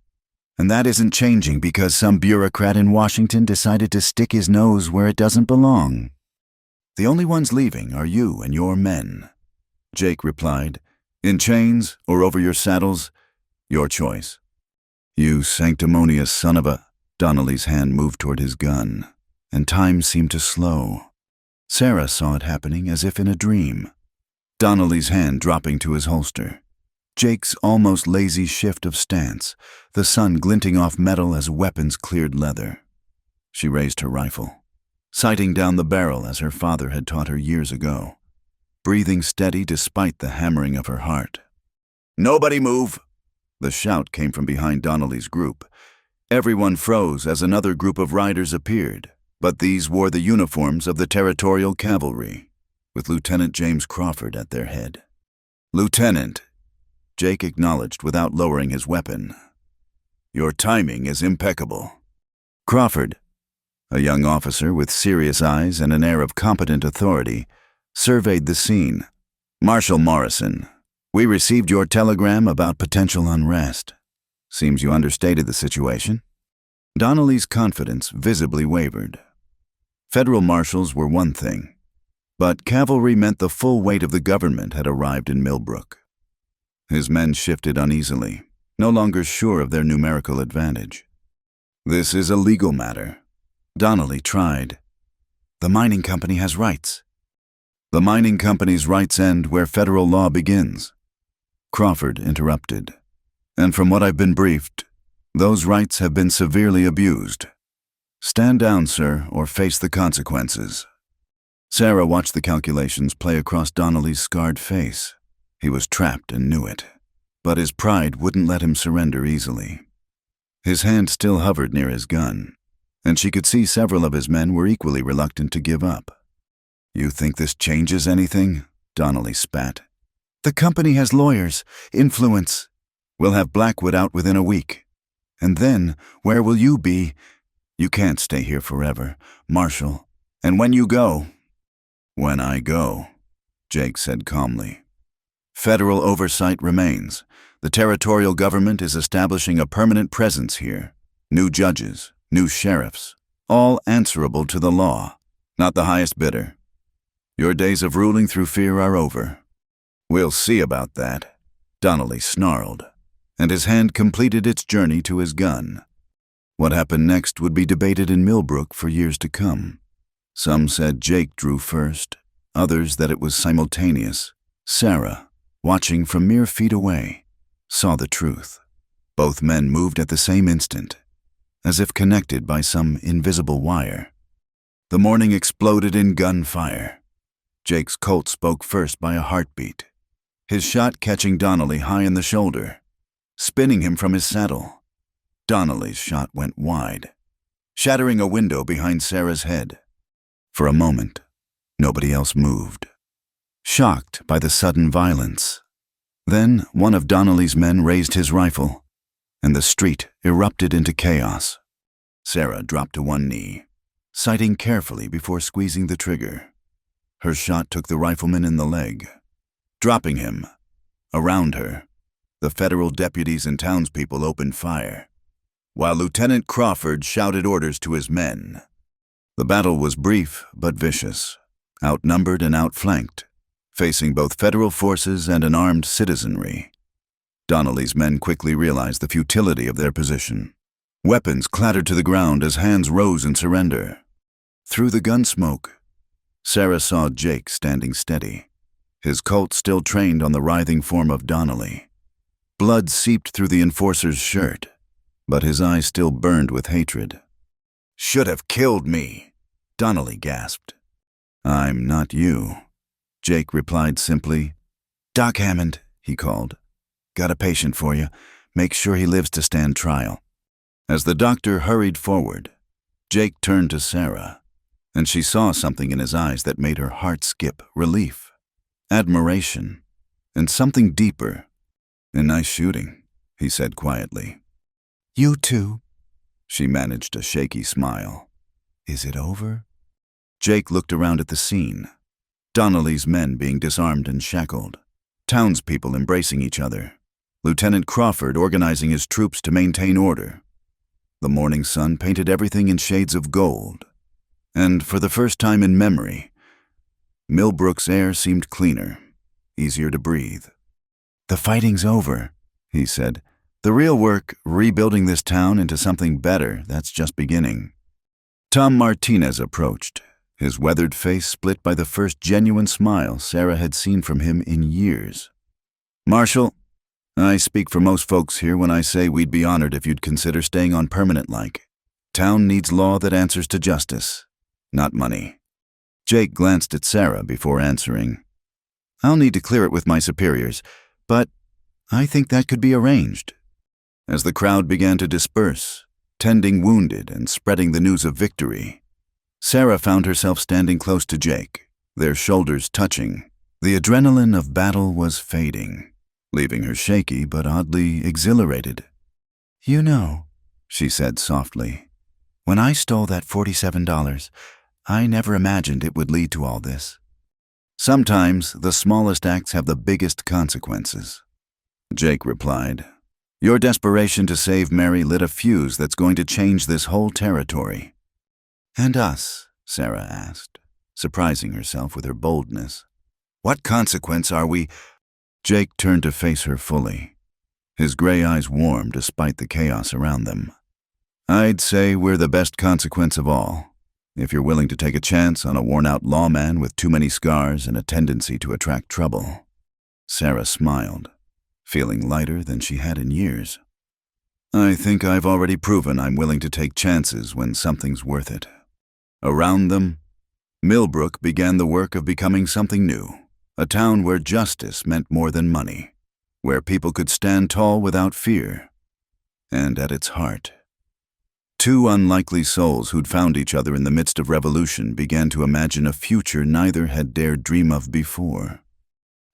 A: And that isn't changing because some bureaucrat in Washington decided to stick his nose where it doesn't belong. The only ones leaving are you and your men." Jake replied, "In chains or over your saddles, your choice." "You sanctimonious son of a—" Donnelly's hand moved toward his gun, and time seemed to slow. Sarah saw it happening as if in a dream. Donnelly's hand dropping to his holster. Jake's almost lazy shift of stance, the sun glinting off metal as weapons cleared leather. She raised her rifle, sighting down the barrel as her father had taught her years ago, breathing steady despite the hammering of her heart. "Nobody move!" The shout came from behind Donnelly's group. Everyone froze as another group of riders appeared, but these wore the uniforms of the Territorial Cavalry, with Lieutenant James Crawford at their head. "Lieutenant," Jake acknowledged without lowering his weapon, "your timing is impeccable." Crawford, a young officer with serious eyes and an air of competent authority, surveyed the scene. "Marshal Morrison, we received your telegram about potential unrest. Seems you understated the situation." Donnelly's confidence visibly wavered. Federal marshals were one thing, but cavalry meant the full weight of the government had arrived in Millbrook. His men shifted uneasily, no longer sure of their numerical advantage. "This is a legal matter." Donnelly tried. "The mining company has rights." "The mining company's rights end where federal law begins." Crawford interrupted. "And from what I've been briefed, those rights have been severely abused. Stand down, sir, or face the consequences." Sarah watched the calculations play across Donnelly's scarred face. He was trapped and knew it, but his pride wouldn't let him surrender easily. His hand still hovered near his gun, and she could see several of his men were equally reluctant to give up. "You think this changes anything?" Donnelly spat. "The company has lawyers, influence. We'll have Blackwood out within a week. And then, where will you be? You can't stay here forever, Marshal. And when you go—" "When I go," Jake said calmly, "federal oversight remains. The territorial government is establishing a permanent presence here. New judges, new sheriffs, all answerable to the law, not the highest bidder. Your days of ruling through fear are over." "We'll see about that," Donnelly snarled, and his hand completed its journey to his gun. What happened next would be debated in Millbrook for years to come. Some said Jake drew first, others that it was simultaneous. Sarah, watching from mere feet away, saw the truth. Both men moved at the same instant, as if connected by some invisible wire. The morning exploded in gunfire. Jake's Colt spoke first by a heartbeat, his shot catching Donnelly high in the shoulder, spinning him from his saddle. Donnelly's shot went wide, shattering a window behind Sarah's head. For a moment, nobody else moved, shocked by the sudden violence. Then one of Donnelly's men raised his rifle, and the street erupted into chaos. Sarah dropped to one knee, sighting carefully before squeezing the trigger. Her shot took the rifleman in the leg, dropping him, Around her, the federal deputies and townspeople opened fire, while Lieutenant Crawford shouted orders to his men. The battle was brief but vicious, outnumbered and outflanked, facing both federal forces and an armed citizenry. Donnelly's men quickly realized the futility of their position. Weapons clattered to the ground as hands rose in surrender. Through the gun smoke, Sarah saw Jake standing steady, his Colt still trained on the writhing form of Donnelly. Blood seeped through the enforcer's shirt, but his eyes still burned with hatred. "Should have killed me," Donnelly gasped. "I'm not you," Jake replied simply. "Doc Hammond," he called. "Got a patient for you. Make sure he lives to stand trial." As the doctor hurried forward, Jake turned to Sarah, and she saw something in his eyes that made her heart skip: relief, admiration, and something deeper. "A nice shooting," he said quietly. "You too." She managed a shaky smile. "Is it over?" Jake looked around at the scene. Donnelly's men being disarmed and shackled, townspeople embracing each other, Lieutenant Crawford organizing his troops to maintain order. The morning sun painted everything in shades of gold, and for the first time in memory, Millbrook's air seemed cleaner, easier to breathe. "The fighting's over," he said. "The real work, rebuilding this town into something better, that's just beginning." Tom Martinez approached, his weathered face split by the first genuine smile Sarah had seen from him in years. "Marshal, I speak for most folks here when I say we'd be honored if you'd consider staying on permanent like. Town needs law that answers to justice, not money." Jake glanced at Sarah before answering. "I'll need to clear it with my superiors, but I think that could be arranged." As the crowd began to disperse, tending wounded and spreading the news of victory, Sarah found herself standing close to Jake, their shoulders touching. The adrenaline of battle was fading, leaving her shaky but oddly exhilarated. "You know," she said softly, "when I stole that $47, I never imagined it would lead to all this." "Sometimes the smallest acts have the biggest consequences," Jake replied. "Your desperation to save Mary lit a fuse that's going to change this whole territory." "And us?" Sarah asked, surprising herself with her boldness. "What consequence are we—" Jake turned to face her fully, his gray eyes warm despite the chaos around them. "I'd say we're the best consequence of all, if you're willing to take a chance on a worn-out lawman with too many scars and a tendency to attract trouble." Sarah smiled, feeling lighter than she had in years. "I think I've already proven I'm willing to take chances when something's worth it." Around them, Millbrook began the work of becoming something new, a town where justice meant more than money, where people could stand tall without fear. And at its heart, two unlikely souls who'd found each other in the midst of revolution began to imagine a future neither had dared dream of before.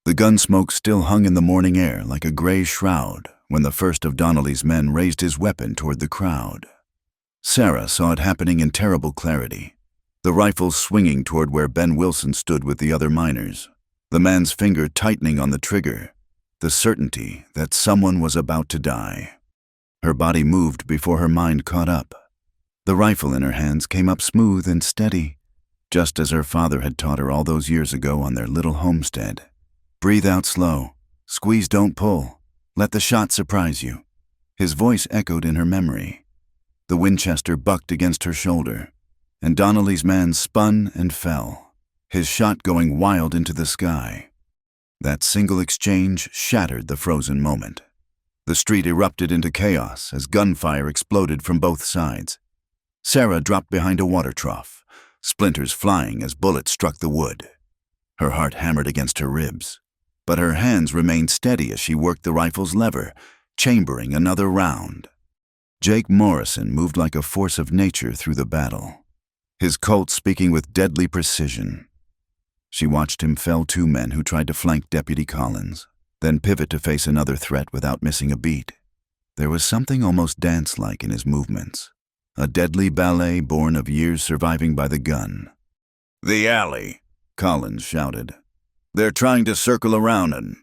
A: The gun smoke still hung in the morning air like a gray shroud when the first of Donnelly's men raised his weapon toward the crowd. Sarah saw it happening in terrible clarity, the rifle swinging toward where Ben Wilson stood with the other miners, the man's finger tightening on the trigger, the certainty that someone was about to die. Her body moved before her mind caught up. The rifle in her hands came up smooth and steady, just as her father had taught her all those years ago on their little homestead. "Breathe out slow. Squeeze, don't pull. Let the shot surprise you." His voice echoed in her memory. The Winchester bucked against her shoulder, and Donnelly's man spun and fell, his shot going wild into the sky. That single exchange shattered the frozen moment. The street erupted into chaos as gunfire exploded from both sides. Sarah dropped behind a water trough, splinters flying as bullets struck the wood. Her heart hammered against her ribs, but her hands remained steady as she worked the rifle's lever, chambering another round. Jake Morrison moved like a force of nature through the battle, his Colt speaking with deadly precision. She watched him fell two men who tried to flank Deputy Collins, then pivot to face another threat without missing a beat. There was something almost dance-like in his movements, a deadly ballet born of years surviving by the gun. "The alley," Collins shouted. "They're trying to circle around and—"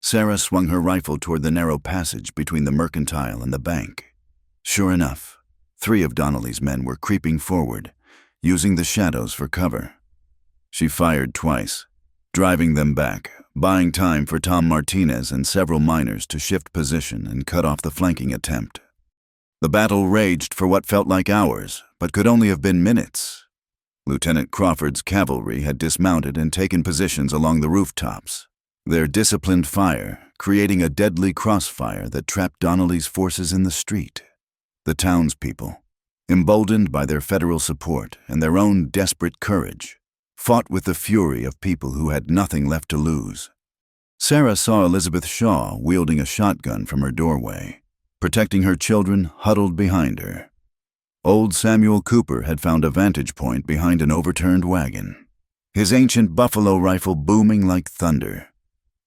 A: Sarah swung her rifle toward the narrow passage between the mercantile and the bank. Sure enough, 3 of Donnelly's men were creeping forward, using the shadows for cover. She fired twice, driving them back, buying time for Tom Martinez and several miners to shift position and cut off the flanking attempt. The battle raged for what felt like hours, but could only have been minutes. Lieutenant Crawford's cavalry had dismounted and taken positions along the rooftops, their disciplined fire creating a deadly crossfire that trapped Donnelly's forces in the street. The townspeople, emboldened by their federal support and their own desperate courage, fought with the fury of people who had nothing left to lose. Sarah saw Elizabeth Shaw wielding a shotgun from her doorway, protecting her children huddled behind her. Old Samuel Cooper had found a vantage point behind an overturned wagon, his ancient buffalo rifle booming like thunder.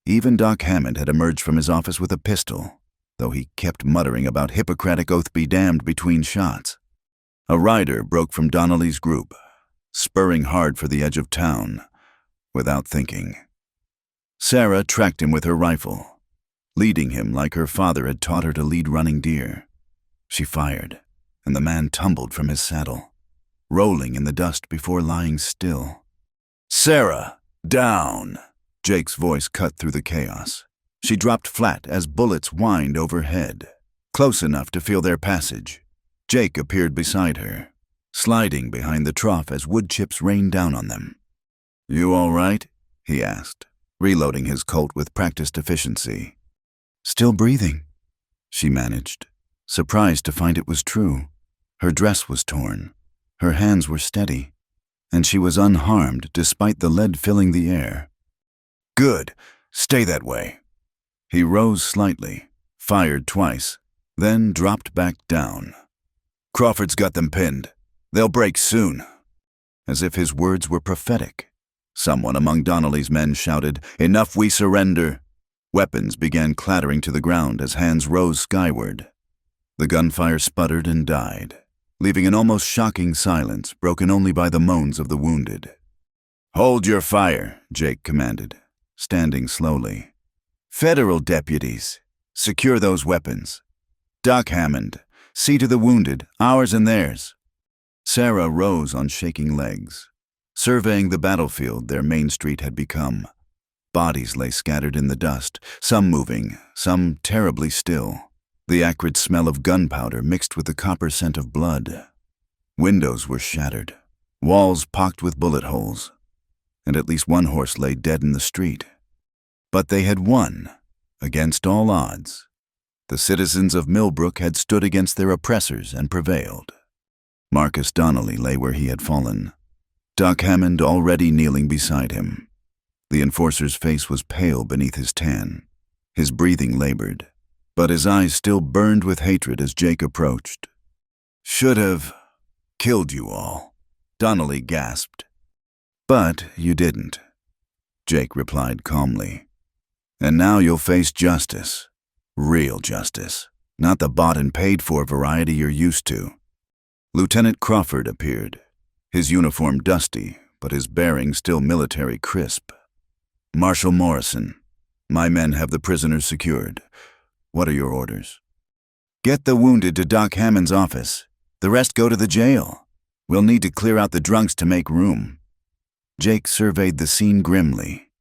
A: Even Doc Hammond had emerged from his office with a pistol, though he kept muttering about Hippocratic oath be damned between shots. A rider broke from Donnelly's group, spurring hard for the edge of town, without thinking. Sarah tracked him with her rifle, leading him like her father had taught her to lead running deer. She fired, and the man tumbled from his saddle, rolling in the dust before lying still. "Sarah, down!" Jake's voice cut through the chaos. She dropped flat as bullets whined overhead, close enough to feel their passage. Jake appeared beside her, sliding behind the trough as wood chips rained down on them. "You all right?" he asked, reloading his Colt with practiced efficiency. "Still breathing," she managed, surprised to find it was true. Her dress was torn, her hands were steady, and she was unharmed despite the lead filling the air. "Good, stay that way." He rose slightly, fired twice, then dropped back down. "Crawford's got them pinned. They'll break soon." As if his words were prophetic, someone among Donnelly's men shouted, "Enough, we surrender." Weapons began clattering to the ground as hands rose skyward. The gunfire sputtered and died, leaving an almost shocking silence broken only by the moans of the wounded. "Hold your fire," Jake commanded, standing slowly. "Federal deputies, secure those weapons. Doc Hammond, see to the wounded, ours and theirs." Sarah rose on shaking legs, surveying the battlefield their main street had become. Bodies lay scattered in the dust, some moving, some terribly still. The acrid smell of gunpowder mixed with the copper scent of blood. Windows were shattered, walls pocked with bullet holes, and at least one horse lay dead in the street. But they had won, against all odds. The citizens of Millbrook had stood against their oppressors and prevailed. Marcus Donnelly lay where he had fallen, Doc Hammond already kneeling beside him. The enforcer's face was pale beneath his tan, his breathing labored, but his eyes still burned with hatred as Jake approached. "Should have killed you all," Donnelly gasped. "But you didn't," Jake replied calmly. "And now you'll face justice. Real justice, not the bought and paid for variety you're used to." Lieutenant Crawford appeared, his uniform dusty, but his bearing still military crisp. "Marshal Morrison, my men have the prisoners secured. What are your orders?" "Get the wounded to Doc Hammond's office. The rest go to the jail. We'll need to clear out the drunks to make room." Jake surveyed the scene grimly.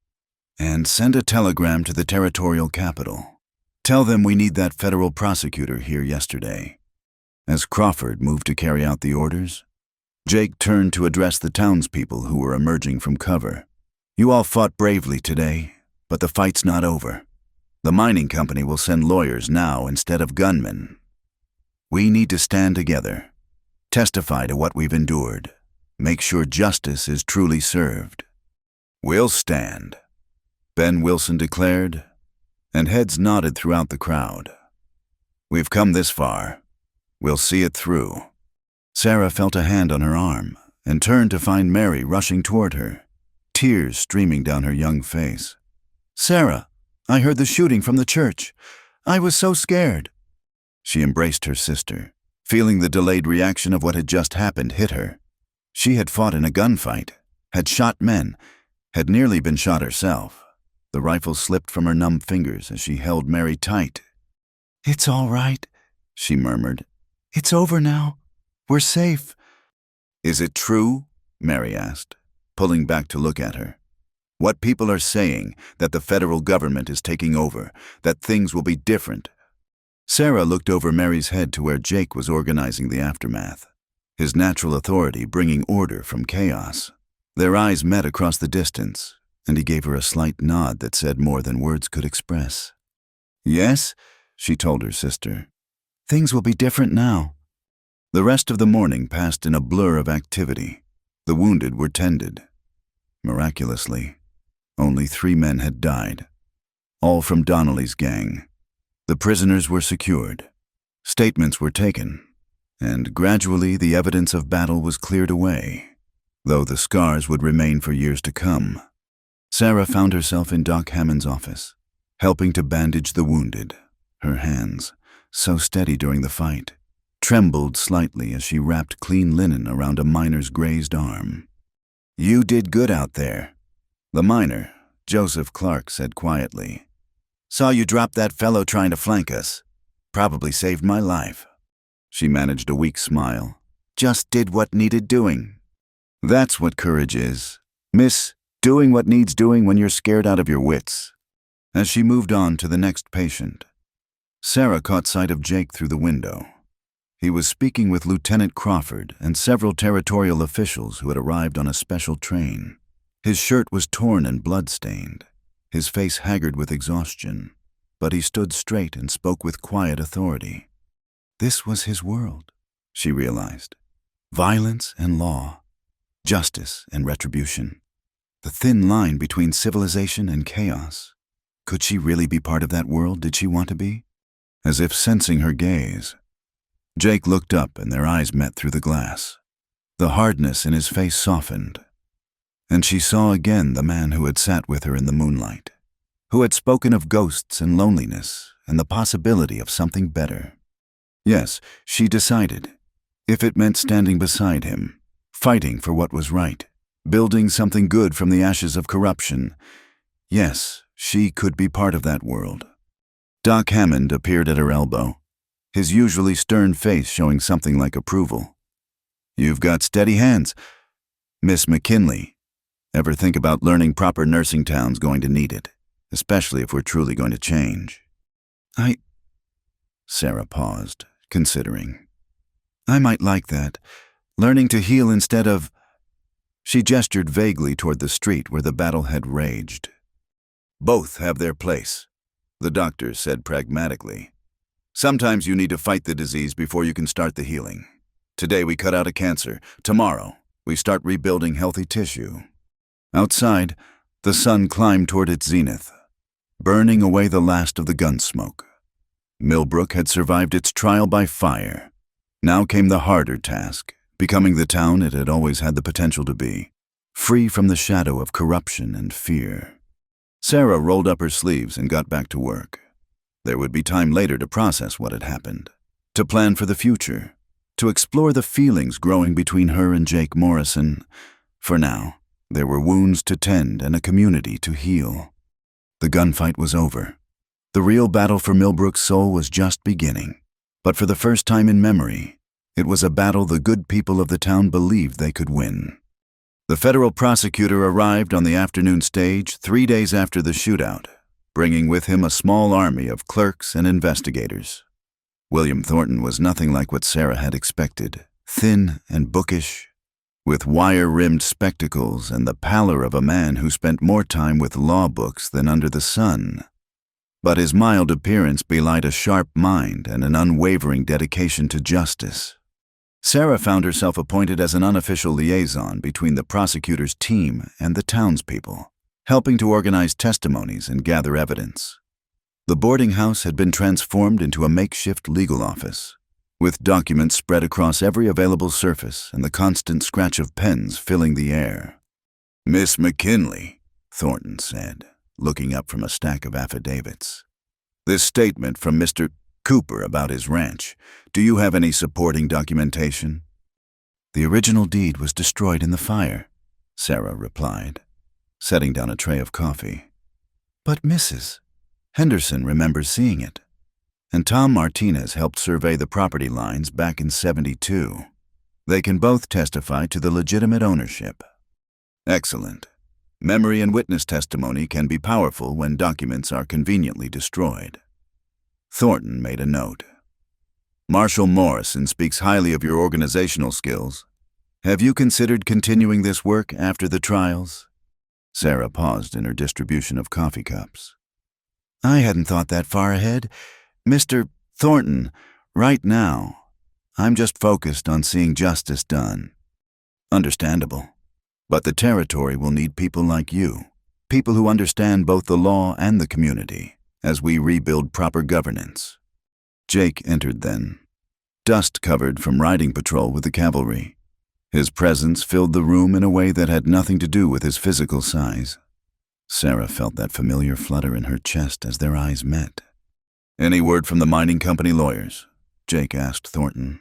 A: "And send a telegram to the territorial capital. Tell them we need that federal prosecutor here yesterday." As Crawford moved to carry out the orders, Jake turned to address the townspeople who were emerging from cover. "You all fought bravely today, but the fight's not over. The mining company will send lawyers now instead of gunmen. We need to stand together, testify to what we've endured, make sure justice is truly served." "We'll stand," Ben Wilson declared, and heads nodded throughout the crowd. "We've come this far. We'll see it through." Sarah felt a hand on her arm and turned to find Mary rushing toward her, tears streaming down her young face. "Sarah, I heard the shooting from the church. I was so scared." She embraced her sister, feeling the delayed reaction of what had just happened hit her. She had fought in a gunfight, had shot men, had nearly been shot herself. The rifle slipped from her numb fingers as she held Mary tight. "It's all right," she murmured. "It's over now. We're safe." "Is it true?" Mary asked, pulling back to look at her. "What people are saying, that the federal government is taking over, that things will be different." Sarah looked over Mary's head to where Jake was organizing the aftermath, his natural authority bringing order from chaos. Their eyes met across the distance, and he gave her a slight nod that said more than words could express. "Yes," she told her sister. "Things will be different now." The rest of the morning passed in a blur of activity. The wounded were tended. Miraculously, only 3 men had died, all from Donnelly's gang. The prisoners were secured. Statements were taken, and gradually the evidence of battle was cleared away, though the scars would remain for years to come. Sarah found herself in Doc Hammond's office, helping to bandage the wounded. Her hands, so steady during the fight, trembled slightly as she wrapped clean linen around a miner's grazed arm. "You did good out there," the miner, Joseph Clark, said quietly. "Saw you drop that fellow trying to flank us. Probably saved my life." She managed a weak smile. "Just did what needed doing." "That's what courage is, miss. Doing what needs doing when you're scared out of your wits." As she moved on to the next patient, Sarah caught sight of Jake through the window. He was speaking with Lieutenant Crawford and several territorial officials who had arrived on a special train. His shirt was torn and blood-stained, his face haggard with exhaustion, but he stood straight and spoke with quiet authority. This was his world, she realized. Violence and law, justice and retribution. The thin line between civilization and chaos. Could she really be part of that world? Did she want to be? As if sensing her gaze, Jake looked up and their eyes met through the glass. The hardness in his face softened, and she saw again the man who had sat with her in the moonlight, who had spoken of ghosts and loneliness and the possibility of something better. Yes, she decided, if it meant standing beside him, fighting for what was right, building something good from the ashes of corruption, yes, she could be part of that world. Doc Hammond appeared at her elbow, his usually stern face showing something like approval. "You've got steady hands. Miss McKinley, ever think about learning proper nursing? Town's going to need it, especially if we're truly going to change." Sarah paused, considering. "I might like that. Learning to heal instead of—" She gestured vaguely toward the street where the battle had raged. "Both have their place," the doctor said pragmatically. "Sometimes you need to fight the disease before you can start the healing. Today we cut out a cancer. Tomorrow we start rebuilding healthy tissue." Outside, the sun climbed toward its zenith, burning away the last of the gun smoke. Millbrook had survived its trial by fire. Now came the harder task, becoming the town it had always had the potential to be, free from the shadow of corruption and fear. Sarah rolled up her sleeves and got back to work. There would be time later to process what had happened, to plan for the future, to explore the feelings growing between her and Jake Morrison. For now, there were wounds to tend and a community to heal. The gunfight was over. The real battle for Millbrook's soul was just beginning. But for the first time in memory, it was a battle the good people of the town believed they could win. The federal prosecutor arrived on the afternoon stage 3 days after the shootout, bringing with him a small army of clerks and investigators. William Thornton was nothing like what Sarah had expected, thin and bookish, with wire-rimmed spectacles and the pallor of a man who spent more time with law books than under the sun. But his mild appearance belied a sharp mind and an unwavering dedication to justice. Sarah found herself appointed as an unofficial liaison between the prosecutor's team and the townspeople, helping to organize testimonies and gather evidence. The boarding house had been transformed into a makeshift legal office, with documents spread across every available surface and the constant scratch of pens filling the air. "Miss McKinley," Thornton said, looking up from a stack of affidavits. "This statement from Mr. Cooper about his ranch, do you have any supporting documentation?" "The original deed was destroyed in the fire," Sarah replied, setting down a tray of coffee. But Mrs. Henderson remembers seeing it, and Tom Martinez helped survey the property lines back in '72. They can both testify to the legitimate ownership. Excellent. Memory and witness testimony can be powerful when documents are conveniently destroyed. Thornton made a note. Marshal Morrison speaks highly of your organizational skills. Have you considered continuing this work after the trials? Sarah paused in her distribution of coffee cups. I hadn't thought that far ahead. Mr. Thornton, right now, I'm just focused on seeing justice done. Understandable. But the territory will need people like you, people who understand both the law and the community, as we rebuild proper governance. Jake entered then, dust-covered from riding patrol with the cavalry. His presence filled the room in a way that had nothing to do with his physical size. Sarah felt that familiar flutter in her chest as their eyes met. Any word from the mining company lawyers? Jake asked Thornton.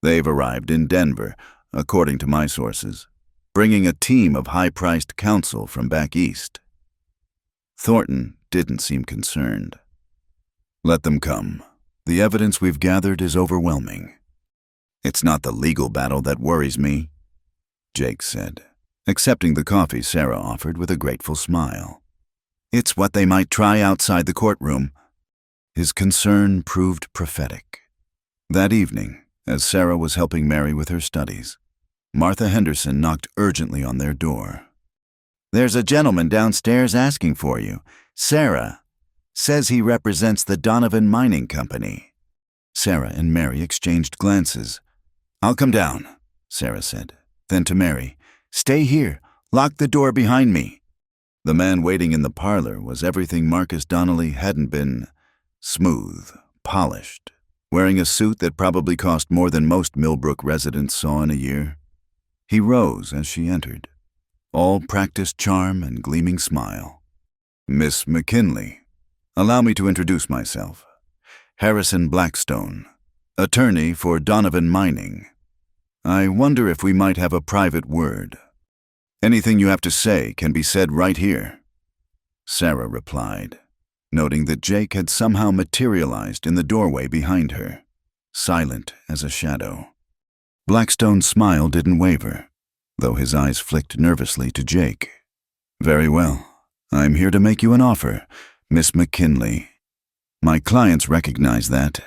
A: They've arrived in Denver, according to my sources, bringing a team of high-priced counsel from back east. Thornton didn't seem concerned. Let them come. The evidence we've gathered is overwhelming. It's not the legal battle that worries me, Jake said, accepting the coffee Sarah offered with a grateful smile. It's what they might try outside the courtroom. His concern proved prophetic. That evening, as Sarah was helping Mary with her studies, Martha Henderson knocked urgently on their door. There's a gentleman downstairs asking for you. Sarah. Says he represents the Donovan Mining Company. Sarah and Mary exchanged glances. I'll come down, Sarah said. Then to Mary, stay here. Lock the door behind me. The man waiting in the parlor was everything Marcus Donnelly hadn't been. Smooth, polished, wearing a suit that probably cost more than most Millbrook residents saw in a year. He rose as she entered, all practiced charm and gleaming smile. Miss McKinley, allow me to introduce myself. Harrison Blackstone, attorney for Donovan Mining. I wonder if we might have a private word. Anything you have to say can be said right here. Sarah replied, noting that Jake had somehow materialized in the doorway behind her, silent as a shadow. Blackstone's smile didn't waver, though his eyes flicked nervously to Jake. Very well. I'm here to make you an offer, Miss McKinley. My clients recognize that.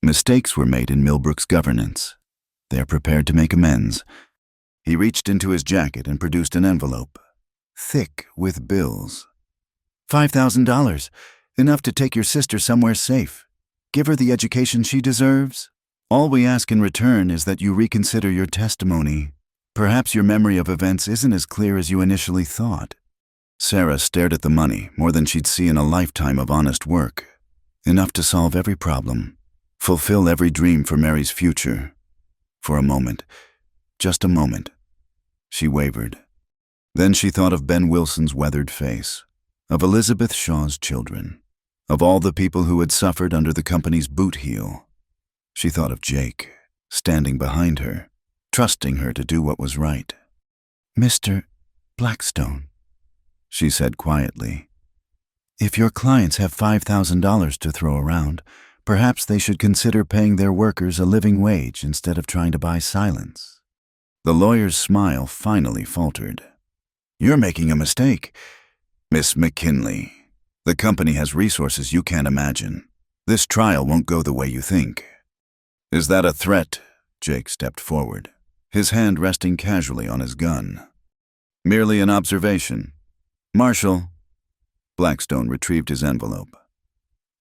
A: Mistakes were made in Millbrook's governance. They're prepared to make amends. He reached into his jacket and produced an envelope, thick with bills. $5,000, enough to take your sister somewhere safe. Give her the education she deserves. All we ask in return is that you reconsider your testimony. Perhaps your memory of events isn't as clear as you initially thought. Sarah stared at the money more than she'd see in a lifetime of honest work. Enough to solve every problem, fulfill every dream for Mary's future. For a moment, just a moment, she wavered. Then she thought of Ben Wilson's weathered face, of Elizabeth Shaw's children, of all the people who had suffered under the company's boot heel. She thought of Jake, standing behind her, trusting her to do what was right. Mr. Blackstone, she said quietly, if your clients have $5,000 to throw around, perhaps they should consider paying their workers a living wage instead of trying to buy silence. The lawyer's smile finally faltered. You're making a mistake, Miss McKinley. The company has resources you can't imagine. This trial won't go the way you think. Is that a threat? Jake stepped forward, his hand resting casually on his gun. Merely an observation. Marshal. Blackstone retrieved his envelope.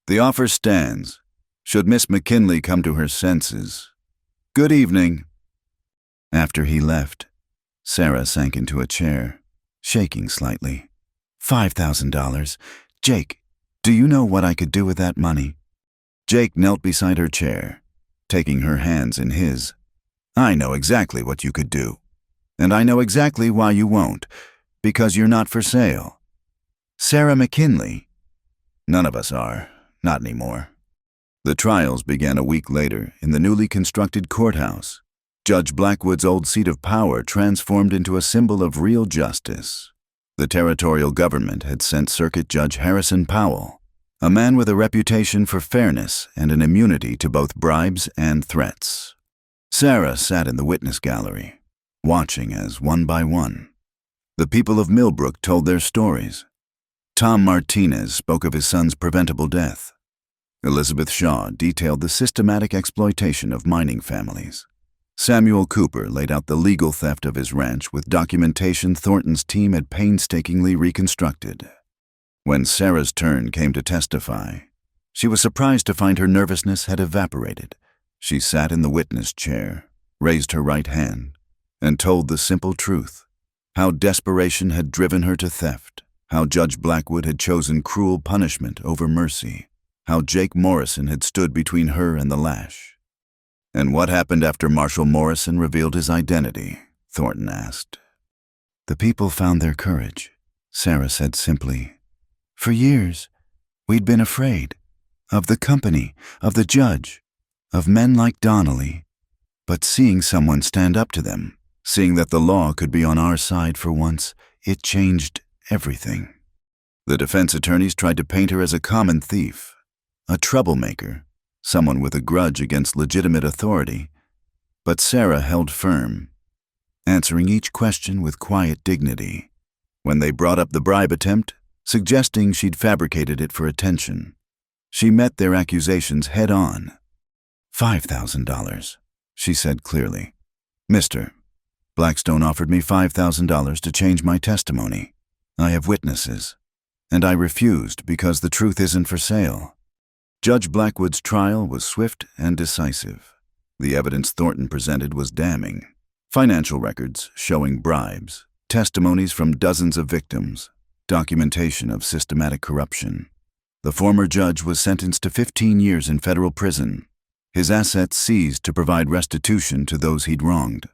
A: The offer stands. Should Miss McKinley come to her senses. Good evening. After he left, Sarah sank into a chair, shaking slightly. $5,000. Jake, do you know what I could do with that money? Jake knelt beside her chair, taking her hands in his. I know exactly what you could do. And I know exactly why you won't, because you're not for sale. Sarah McKinley. None of us are, not anymore. The trials began a week later in the newly constructed courthouse. Judge Blackwood's old seat of power transformed into a symbol of real justice. The territorial government had sent Circuit Judge Harrison Powell, a man with a reputation for fairness and an immunity to both bribes and threats. Sarah sat in the witness gallery, watching as one by one the people of Millbrook told their stories. Tom Martinez spoke of his son's preventable death. Elizabeth Shaw detailed the systematic exploitation of mining families. Samuel Cooper laid out the legal theft of his ranch with documentation Thornton's team had painstakingly reconstructed. When Sarah's turn came to testify, she was surprised to find her nervousness had evaporated. She sat in the witness chair, raised her right hand, and told the simple truth: how desperation had driven her to theft, how Judge Blackwood had chosen cruel punishment over mercy, how Jake Morrison had stood between her and the lash. "And what happened after Marshal Morrison revealed his identity?" Thornton asked. "The people found their courage," Sarah said simply. "For years, we'd been afraid of the company, of the judge, of men like Donnelly. But seeing someone stand up to them, seeing that the law could be on our side for once, it changed everything." The defense attorneys tried to paint her as a common thief, a troublemaker, someone with a grudge against legitimate authority. But Sarah held firm, answering each question with quiet dignity. When they brought up the bribe attempt, suggesting she'd fabricated it for attention, she met their accusations head-on. $5,000, she said clearly. "Mr. Blackstone offered me $5,000 to change my testimony. I have witnesses, and I refused because the truth isn't for sale." Judge Blackwood's trial was swift and decisive. The evidence Thornton presented was damning. Financial records showing bribes, testimonies from dozens of victims, documentation of systematic corruption. The former judge was sentenced to 15 years in federal prison, his assets seized to provide restitution to those he'd wronged.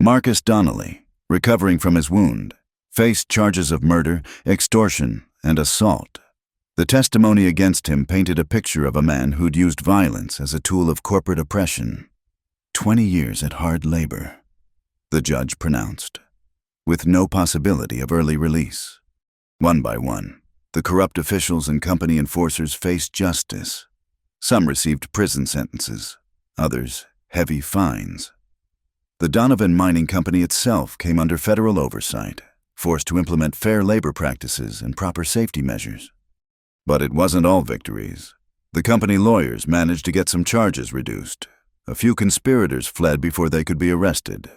A: Marcus Donnelly, recovering from his wound, faced charges of murder, extortion, and assault. The testimony against him painted a picture of a man who'd used violence as a tool of corporate oppression. 20 years at hard labor, the judge pronounced, with no possibility of early release. One by one, the corrupt officials and company enforcers faced justice. Some received prison sentences, others heavy fines. The Donovan Mining Company itself came under federal oversight, forced to implement fair labor practices and proper safety measures. But it wasn't all victories. The company lawyers managed to get some charges reduced. A few conspirators fled before they could be arrested.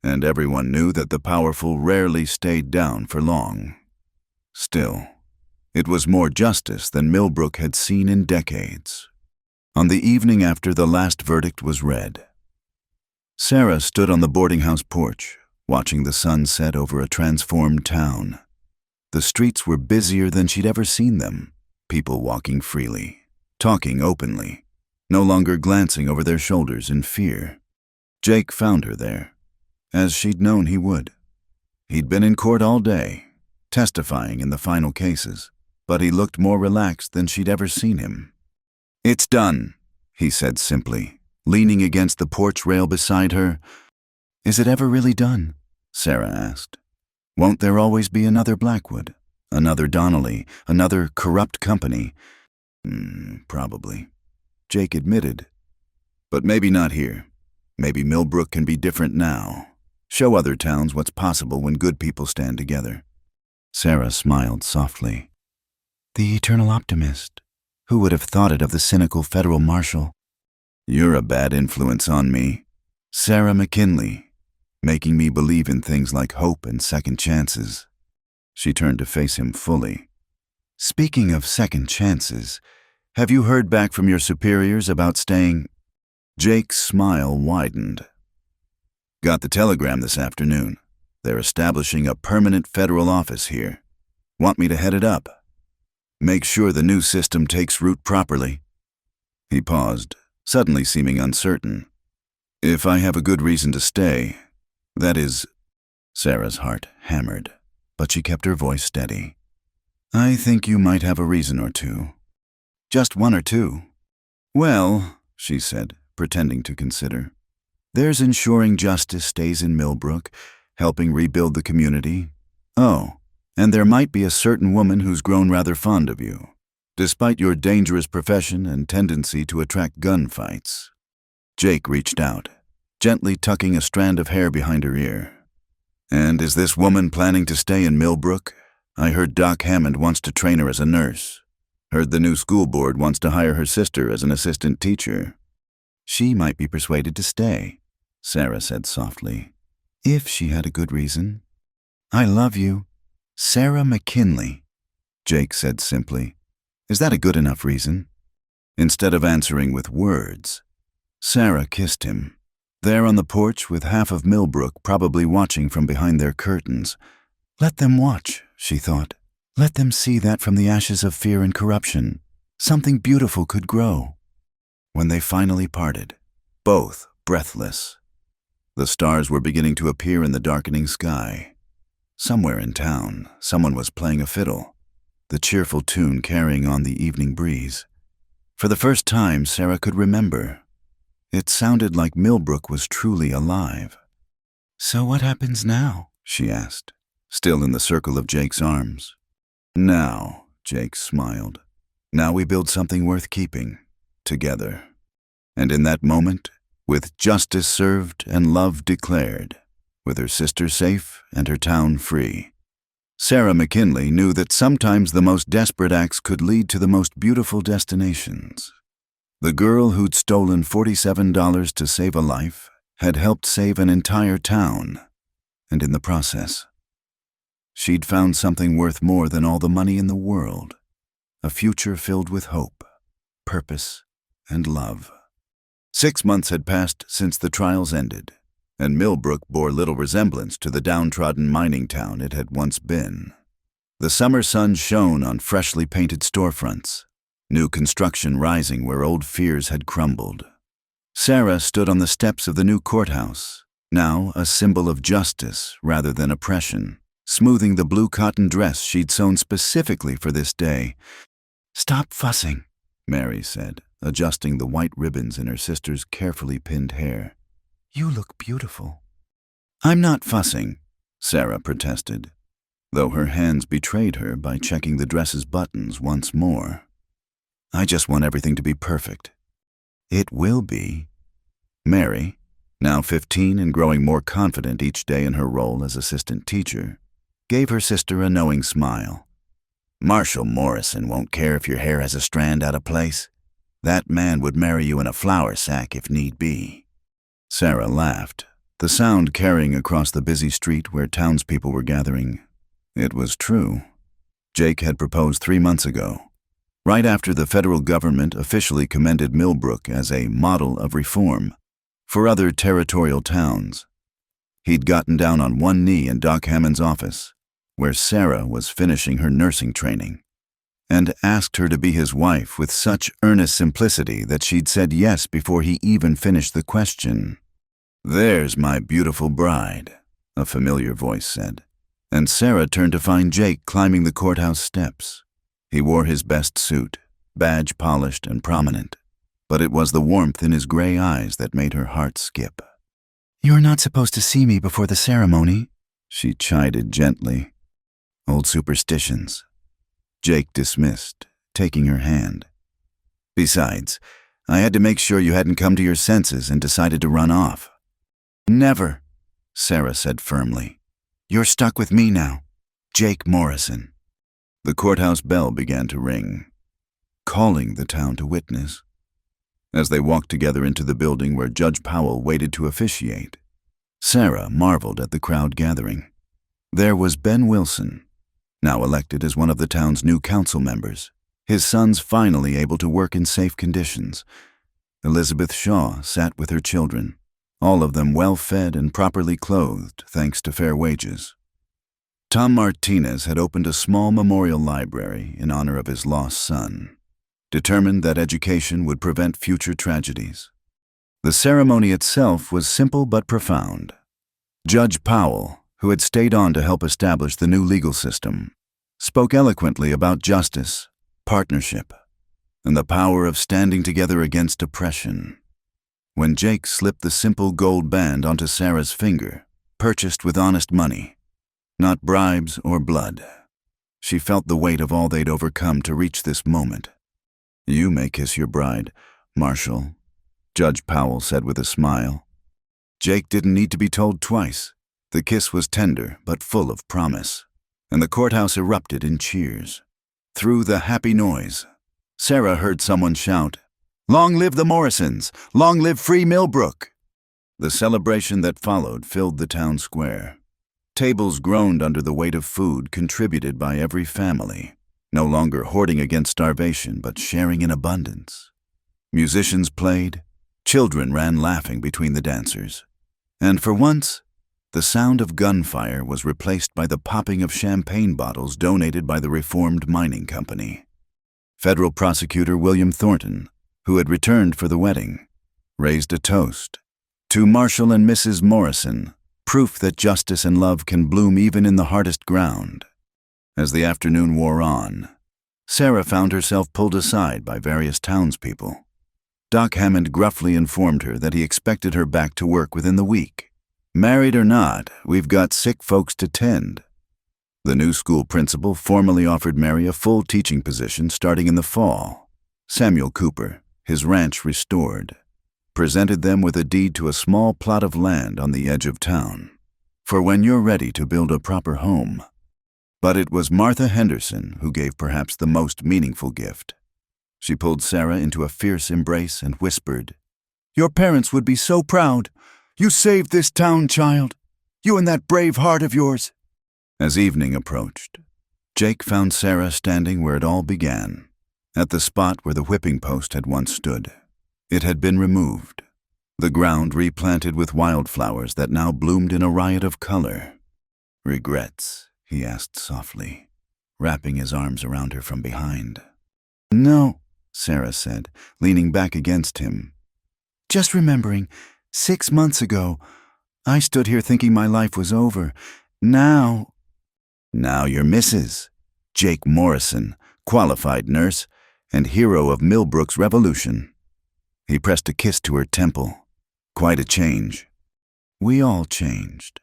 A: And everyone knew that the powerful rarely stayed down for long. Still, it was more justice than Millbrook had seen in decades. On the evening after the last verdict was read, Sarah stood on the boarding house porch, watching the sun set over a transformed town. The streets were busier than she'd ever seen them. People walking freely, talking openly, no longer glancing over their shoulders in fear. Jake found her there, as she'd known he would. He'd been in court all day, testifying in the final cases, but he looked more relaxed than she'd ever seen him. "It's done," he said simply, leaning against the porch rail beside her. "Is it ever really done?" Sarah asked. "Won't there always be another Blackwood? Another Donnelly, another corrupt company?" Probably, Jake admitted. "But maybe not here. Maybe Millbrook can be different now. Show other towns what's possible when good people stand together." Sarah smiled softly. "The eternal optimist. Who would have thought it of the cynical federal marshal?" "You're a bad influence on me. Sarah McKinley, making me believe in things like hope and second chances." She turned to face him fully. "Speaking of second chances, have you heard back from your superiors about staying?" Jake's smile widened. "Got the telegram this afternoon. They're establishing a permanent federal office here. Want me to head it up? Make sure the new system takes root properly." He paused, suddenly seeming uncertain. "If I have a good reason to stay, that is..." Sarah's heart hammered, but she kept her voice steady. "I think you might have a reason or two. Just one or two." "Well," she said, pretending to consider, "there's ensuring justice stays in Millbrook, helping rebuild the community. Oh, And there might be a certain woman who's grown rather fond of you, despite your dangerous profession and tendency to attract gunfights. Jake reached out, gently tucking a strand of hair behind her ear. And is this woman planning to stay in Millbrook? I heard Doc Hammond wants to train her as a nurse. Heard the new school board wants to hire her sister as an assistant teacher. She might be persuaded to stay, Sarah said softly, if she had a good reason. I love you, Sarah McKinley, Jake said simply. Is that a good enough reason? Instead of answering with words, Sarah kissed him. There on the porch with half of Millbrook probably watching from behind their curtains. Let them watch, she thought. Let them see that from the ashes of fear and corruption, something beautiful could grow. When they finally parted, both breathless, the stars were beginning to appear in the darkening sky. Somewhere in town, someone was playing a fiddle, the cheerful tune carrying on the evening breeze. For the first time, Sarah could remember. It sounded like Millbrook was truly alive. So what happens now? She asked, still in the circle of Jake's arms. Now, Jake smiled. Now we build something worth keeping, together. And in that moment, with justice served and love declared, with her sister safe and her town free, Sarah McKinley knew that sometimes the most desperate acts could lead to the most beautiful destinations. The girl who'd stolen $47 to save a life had helped save an entire town, and in the process, she'd found something worth more than all the money in the world, a future filled with hope, purpose, and love. 6 months had passed since the trials ended, and Millbrook bore little resemblance to the downtrodden mining town it had once been. The summer sun shone on freshly painted storefronts, new construction rising where old fears had crumbled. Sarah stood on the steps of the new courthouse, now a symbol of justice rather than oppression, smoothing the blue cotton dress she'd sewn specifically for this day. Stop fussing, Mary said, adjusting the white ribbons in her sister's carefully pinned hair. You look beautiful. I'm not fussing, Sarah protested, though her hands betrayed her by checking the dress's buttons once more. I just want everything to be perfect. It will be. Mary, now 15 and growing more confident each day in her role as assistant teacher, gave her sister a knowing smile. Marshall Morrison won't care if your hair has a strand out of place. That man would marry you in a flour sack if need be. Sarah laughed, the sound carrying across the busy street where townspeople were gathering. It was true. Jake had proposed 3 months ago, right after the federal government officially commended Millbrook as a model of reform for other territorial towns. He'd gotten down on one knee in Doc Hammond's office, where Sarah was finishing her nursing training, and asked her to be his wife with such earnest simplicity that she'd said yes before he even finished the question. There's my beautiful bride, a familiar voice said, and Sarah turned to find Jake climbing the courthouse steps. He wore his best suit, badge polished and prominent, but it was the warmth in his gray eyes that made her heart skip. You're not supposed to see me before the ceremony, she chided gently. Old superstitions. Jake dismissed, taking her hand. Besides, I had to make sure you hadn't come to your senses and decided to run off. Never, Sarah said firmly. You're stuck with me now, Jake Morrison. The courthouse bell began to ring, calling the town to witness. As they walked together into the building where Judge Powell waited to officiate, Sarah marveled at the crowd gathering. There was Ben Wilson, now elected as one of the town's new council members, his sons finally able to work in safe conditions. Elizabeth Shaw sat with her children, all of them well-fed and properly clothed thanks to fair wages. Tom Martinez had opened a small memorial library in honor of his lost son, determined that education would prevent future tragedies. The ceremony itself was simple but profound. Judge Powell, who had stayed on to help establish the new legal system, spoke eloquently about justice, partnership, and the power of standing together against oppression. When Jake slipped the simple gold band onto Sarah's finger, purchased with honest money, not bribes or blood, She felt the weight of all they'd overcome to reach this moment. "You may kiss your bride, Marshal," Judge Powell said with a smile. Jake didn't need to be told twice. The kiss was tender but full of promise, and the courthouse erupted in cheers. Through the happy noise, Sarah heard someone shout, "Long live the Morrisons! Long live free Millbrook!" The celebration that followed filled the town square. Tables groaned under the weight of food contributed by every family, no longer hoarding against starvation but sharing in abundance. Musicians played, children ran laughing between the dancers, and for once, the sound of gunfire was replaced by the popping of champagne bottles donated by the Reformed Mining Company. Federal Prosecutor William Thornton, who had returned for the wedding, raised a toast. "To Marshal and Mrs. Morrison, proof that justice and love can bloom even in the hardest ground." As the afternoon wore on, Sarah found herself pulled aside by various townspeople. Doc Hammond gruffly informed her that he expected her back to work within the week. "Married or not, we've got sick folks to tend." The new school principal formally offered Mary a full teaching position starting in the fall. Samuel Cooper, his ranch restored, presented them with a deed to a small plot of land on the edge of town, for when you're ready to build a proper home. But it was Martha Henderson who gave perhaps the most meaningful gift. She pulled Sarah into a fierce embrace and whispered, "Your parents would be so proud. You saved this town, child. You and that brave heart of yours." As evening approached, Jake found Sarah standing where it all began, at the spot where the whipping post had once stood. It had been removed, the ground replanted with wildflowers that now bloomed in a riot of color. "Regrets?" he asked softly, wrapping his arms around her from behind. "No," Sarah said, leaning back against him. "Just remembering, 6 months ago, I stood here thinking my life was over. Now you're Mrs. Jake Morrison, qualified nurse and hero of Millbrook's revolution." He pressed a kiss to her temple. "Quite a change." "We all changed,"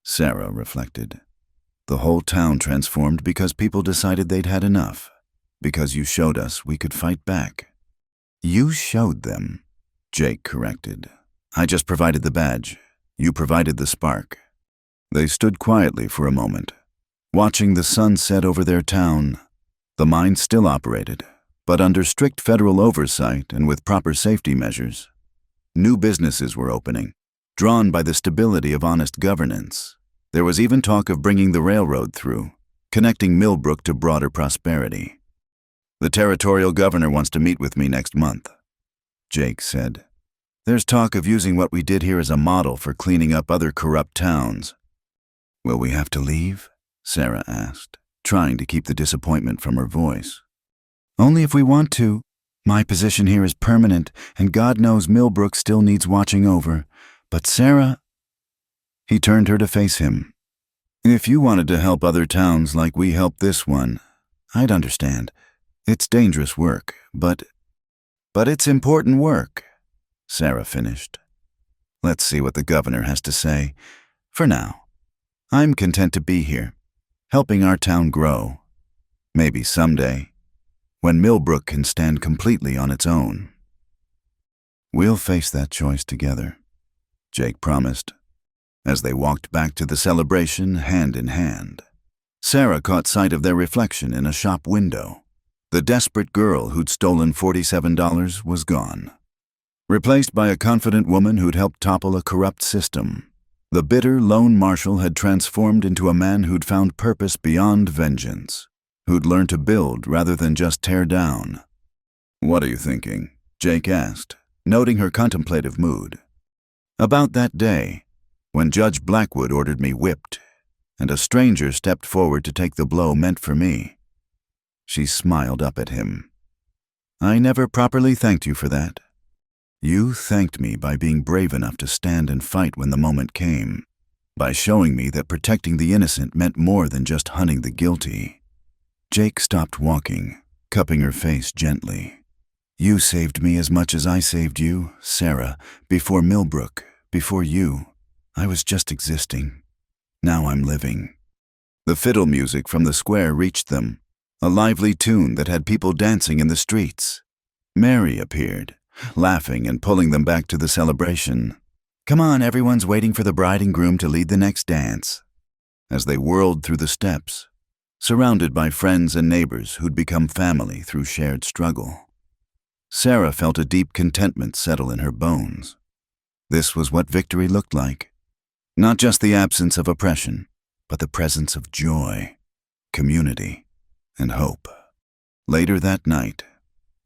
A: Sarah reflected. "The whole town transformed because people decided they'd had enough, because you showed us we could fight back." "You showed them," Jake corrected. "I just provided the badge. You provided the spark." They stood quietly for a moment, watching the sun set over their town. The mine still operated, but under strict federal oversight and with proper safety measures. New businesses were opening, drawn by the stability of honest governance. There was even talk of bringing the railroad through, connecting Millbrook to broader prosperity. "The territorial governor wants to meet with me next month," Jake said. "There's talk of using what we did here as a model for cleaning up other corrupt towns." "Will we have to leave?" Sarah asked, trying to keep the disappointment from her voice. "Only if we want to. My position here is permanent, and God knows Millbrook still needs watching over. But Sarah—" He turned her to face him. "If you wanted to help other towns like we helped this one, I'd understand. It's dangerous work, but it's important work," Sarah finished. "Let's see what the governor has to say. For now, I'm content to be here, helping our town grow. Maybe someday, when Millbrook can stand completely on its own." "We'll face that choice together," Jake promised, as they walked back to the celebration hand in hand. Sarah caught sight of their reflection in a shop window. The desperate girl who'd stolen $47 was gone, replaced by a confident woman who'd helped topple a corrupt system. The bitter lone marshal had transformed into a man who'd found purpose beyond vengeance, who'd learned to build rather than just tear down. "What are you thinking?" Jake asked, noting her contemplative mood. "About that day, when Judge Blackwood ordered me whipped, and a stranger stepped forward to take the blow meant for me." She smiled up at him. "I never properly thanked you for that. You thanked me by being brave enough to stand and fight when the moment came, by showing me that protecting the innocent meant more than just hunting the guilty." Jake stopped walking, cupping her face gently. "You saved me as much as I saved you, Sarah, before Millbrook, before you. I was just existing. Now I'm living." The fiddle music from the square reached them, a lively tune that had people dancing in the streets. Mary appeared, laughing and pulling them back to the celebration. "Come on, everyone's waiting for the bride and groom to lead the next dance." As they whirled through the steps, surrounded by friends and neighbors who'd become family through shared struggle, Sarah felt a deep contentment settle in her bones. This was what victory looked like. Not just the absence of oppression, but the presence of joy, community, and hope. Later that night,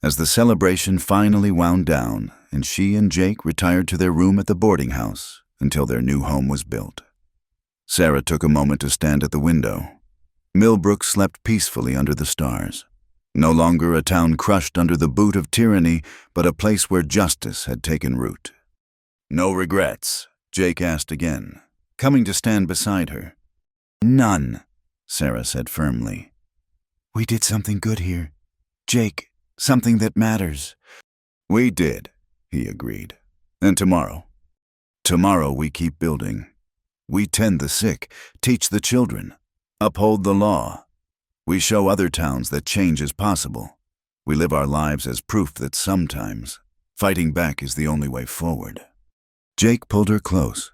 A: as the celebration finally wound down and she and Jake retired to their room at the boarding house until their new home was built, Sarah took a moment to stand at the window. Millbrook slept peacefully under the stars. No longer a town crushed under the boot of tyranny, but a place where justice had taken root. "No regrets?" Jake asked again, coming to stand beside her. "None," Sarah said firmly. "We did something good here. Jake, something that matters." "We did," he agreed. "And tomorrow? Tomorrow we keep building. We tend the sick, teach the children, uphold the law. We show other towns that change is possible. We live our lives as proof that sometimes fighting back is the only way forward." Jake pulled her close,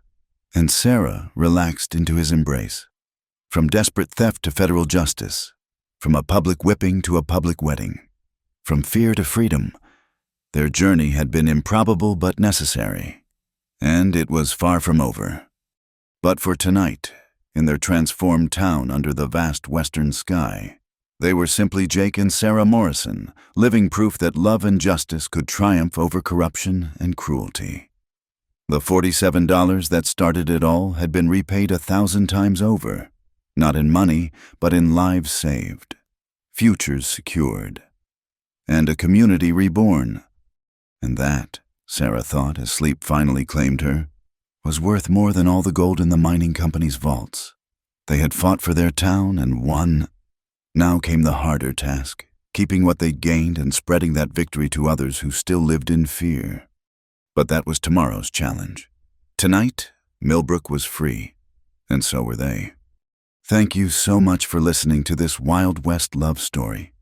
A: and Sarah relaxed into his embrace. From desperate theft to federal justice, from a public whipping to a public wedding, from fear to freedom, their journey had been improbable but necessary, and it was far from over. But for tonight, in their transformed town under the vast western sky, they were simply Jake and Sarah Morrison, living proof that love and justice could triumph over corruption and cruelty. The $47 that started it all had been repaid 1,000 times over, not in money, but in lives saved, futures secured, and a community reborn. And that, Sarah thought as sleep finally claimed her, was worth more than all the gold in the mining company's vaults. They had fought for their town and won. Now came the harder task, keeping what they'd gained and spreading that victory to others who still lived in fear. But that was tomorrow's challenge. Tonight, Millbrook was free, and so were they. Thank you so much for listening to this Wild West love story.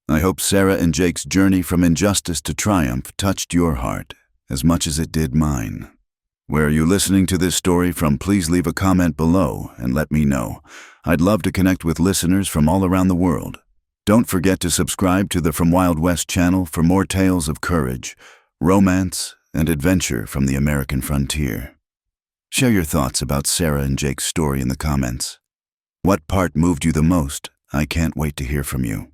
A: I hope Sarah and Jake's journey from injustice to triumph touched your heart as much as it did mine. Where are you listening to this story from? Please leave a comment below and let me know. I'd love to connect with listeners from all around the world. Don't forget to subscribe to the From Wild West channel for more tales of courage, romance, and adventure from the American frontier. Share your thoughts about Sarah and Jake's story in the comments. What part moved you the most? I can't wait to hear from you.